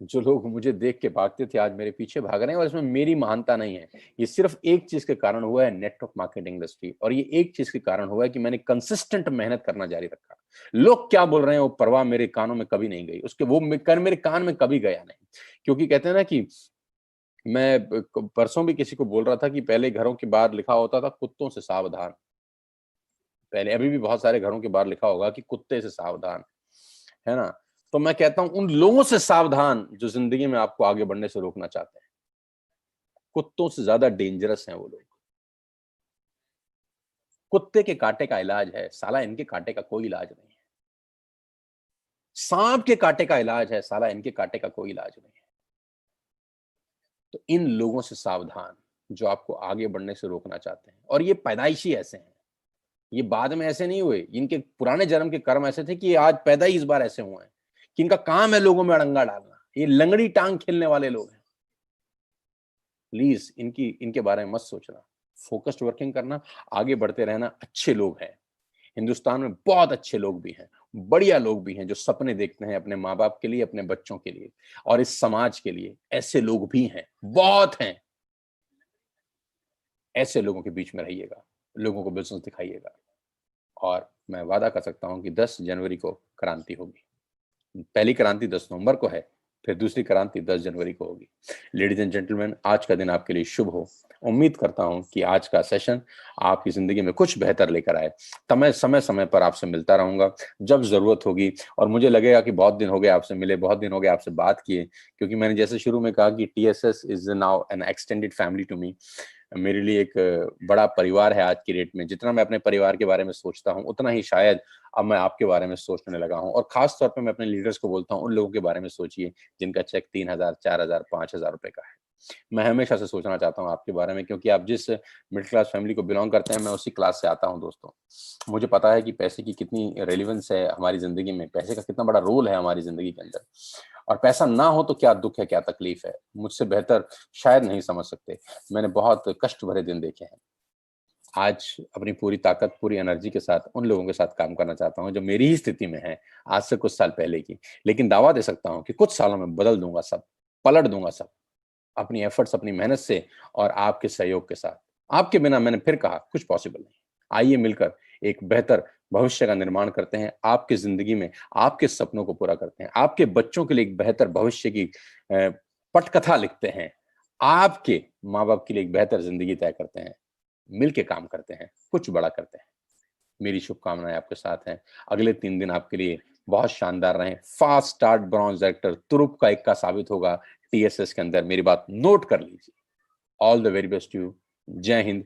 जो लोग मुझे देख के भागते थे आज मेरे पीछे भाग रहे हैं, और इसमें मेरी महानता नहीं है। ये सिर्फ एक चीज के कारण हुआ है, नेटवर्क मार्केटिंग इंडस्ट्री। और ये एक चीज के कारण हुआ है कि मैंने कंसिस्टेंट मेहनत करना जारी रखा। लोग क्या बोल रहे हैं वो परवाह मेरे कानों में कभी नहीं गई, उसके वो मेरे कान में कभी गया नहीं। क्योंकि कहते हैं ना कि मैं परसों भी किसी को बोल रहा था कि पहले घरों के बाहर लिखा होता था कुत्तों से सावधान। पहले, अभी भी बहुत सारे घरों के बाहर लिखा होगा कि कुत्ते से सावधान, है ना। तो मैं कहता हूं उन लोगों से सावधान जो जिंदगी में आपको आगे बढ़ने से रोकना चाहते हैं। कुत्तों से ज्यादा डेंजरस हैं वो लोग। कुत्ते के कांटे का इलाज है, साला इनके कांटे का कोई इलाज नहीं है। सांप के कांटे का इलाज है, साला इनके कांटे का कोई इलाज नहीं है। तो इन लोगों से सावधान जो आपको आगे बढ़ने से रोकना चाहते हैं। और ये पैदाइशी ऐसे हैं, ये बाद में ऐसे नहीं हुए। इनके पुराने जन्म के कर्म ऐसे थे कि आज पैदा ही इस बार ऐसे हुए हैं कि इनका काम है लोगों में अड़ंगा डालना। ये लंगड़ी टांग खेलने वाले लोग हैं। प्लीज इनके बारे में मत सोचना, फोकस्ड वर्किंग करना, आगे बढ़ते रहना। अच्छे लोग हैं हिंदुस्तान में, बहुत अच्छे लोग भी हैं, बढ़िया लोग भी हैं जो सपने देखते हैं अपने माँ बाप के लिए, अपने बच्चों के लिए और इस समाज के लिए। ऐसे लोग भी हैं, बहुत हैं। ऐसे लोगों के बीच में रहिएगा, लोगों को बिजनेस दिखाइएगा और मैं वादा कर सकता हूं कि 10 जनवरी को क्रांति होगी। पहली क्रांति 10 नवंबर को है, फिर दूसरी क्रांति 10 जनवरी को होगी। लेडीज एंड जेंटलमैन, आज का दिन आपके लिए शुभ हो। उम्मीद करता हूं कि आज का सेशन आपकी जिंदगी में कुछ बेहतर लेकर आए। समय समय पर आपसे मिलता रहूंगा जब जरूरत होगी, और मुझे लगेगा कि बहुत दिन हो गए आपसे मिले, बहुत दिन हो गए आपसे बात किए, क्योंकि मैंने जैसे शुरू में कहा कि TSS is now an extended family to me. मेरे लिए एक बड़ा परिवार है आज की डेट में। जितना मैं अपने परिवार के बारे में सोचता हूँ, उतना ही शायद अब मैं आपके बारे में सोचने लगा हूँ। और खास तौर पे मैं अपने लीडर्स को बोलता हूँ, उन लोगों के बारे में सोचिए जिनका चेक 3,000, 4,000, 5,000 रुपए का है। मैं हमेशा से सोचना चाहता हूँ आपके बारे में, क्योंकि आप जिस मिडिल क्लास फैमिली को बिलोंग करते हैं, मैं उसी क्लास से आता हूँ दोस्तों। मुझे पता है कि पैसे की कितनी रेलिवेंस है हमारी जिंदगी में, पैसे का कितना बड़ा रोल है हमारी जिंदगी के अंदर। और पैसा ना हो तो क्या दुख है, क्या तकलीफ है, मुझसे बेहतर शायद नहीं समझ सकते। मैंने बहुत कष्ट भरे दिन देखे हैं। आज अपनी पूरी ताकत, पूरी एनर्जी के साथ उन लोगों के साथ काम करना चाहता हूं जो मेरी ही स्थिति में है, आज से कुछ साल पहले की। लेकिन दावा दे सकता हूं कि कुछ सालों में बदल दूंगा सब, पलट दूंगा सब, अपनी एफर्ट्स, अपनी मेहनत से और आपके सहयोग के साथ। आपके बिना, मैंने फिर कहा, कुछ पॉसिबल नहीं। आइए मिलकर एक बेहतर भविष्य का निर्माण करते हैं, आपकी जिंदगी में आपके सपनों को पूरा करते हैं, आपके बच्चों के लिए एक बेहतर भविष्य की पटकथा लिखते हैं, आपके माँ बाप के लिए एक बेहतर जिंदगी तय करते हैं, मिलके काम करते हैं, कुछ बड़ा करते हैं। मेरी शुभकामनाएं आपके साथ हैं। अगले 3 दिन आपके लिए बहुत शानदार रहे। फास्ट स्टार्ट ब्रॉन्ज डायरेक्टर तुरुप का इक्का साबित होगा TSS के अंदर, मेरी बात नोट कर लीजिए। All the very best to you. Jai Hind,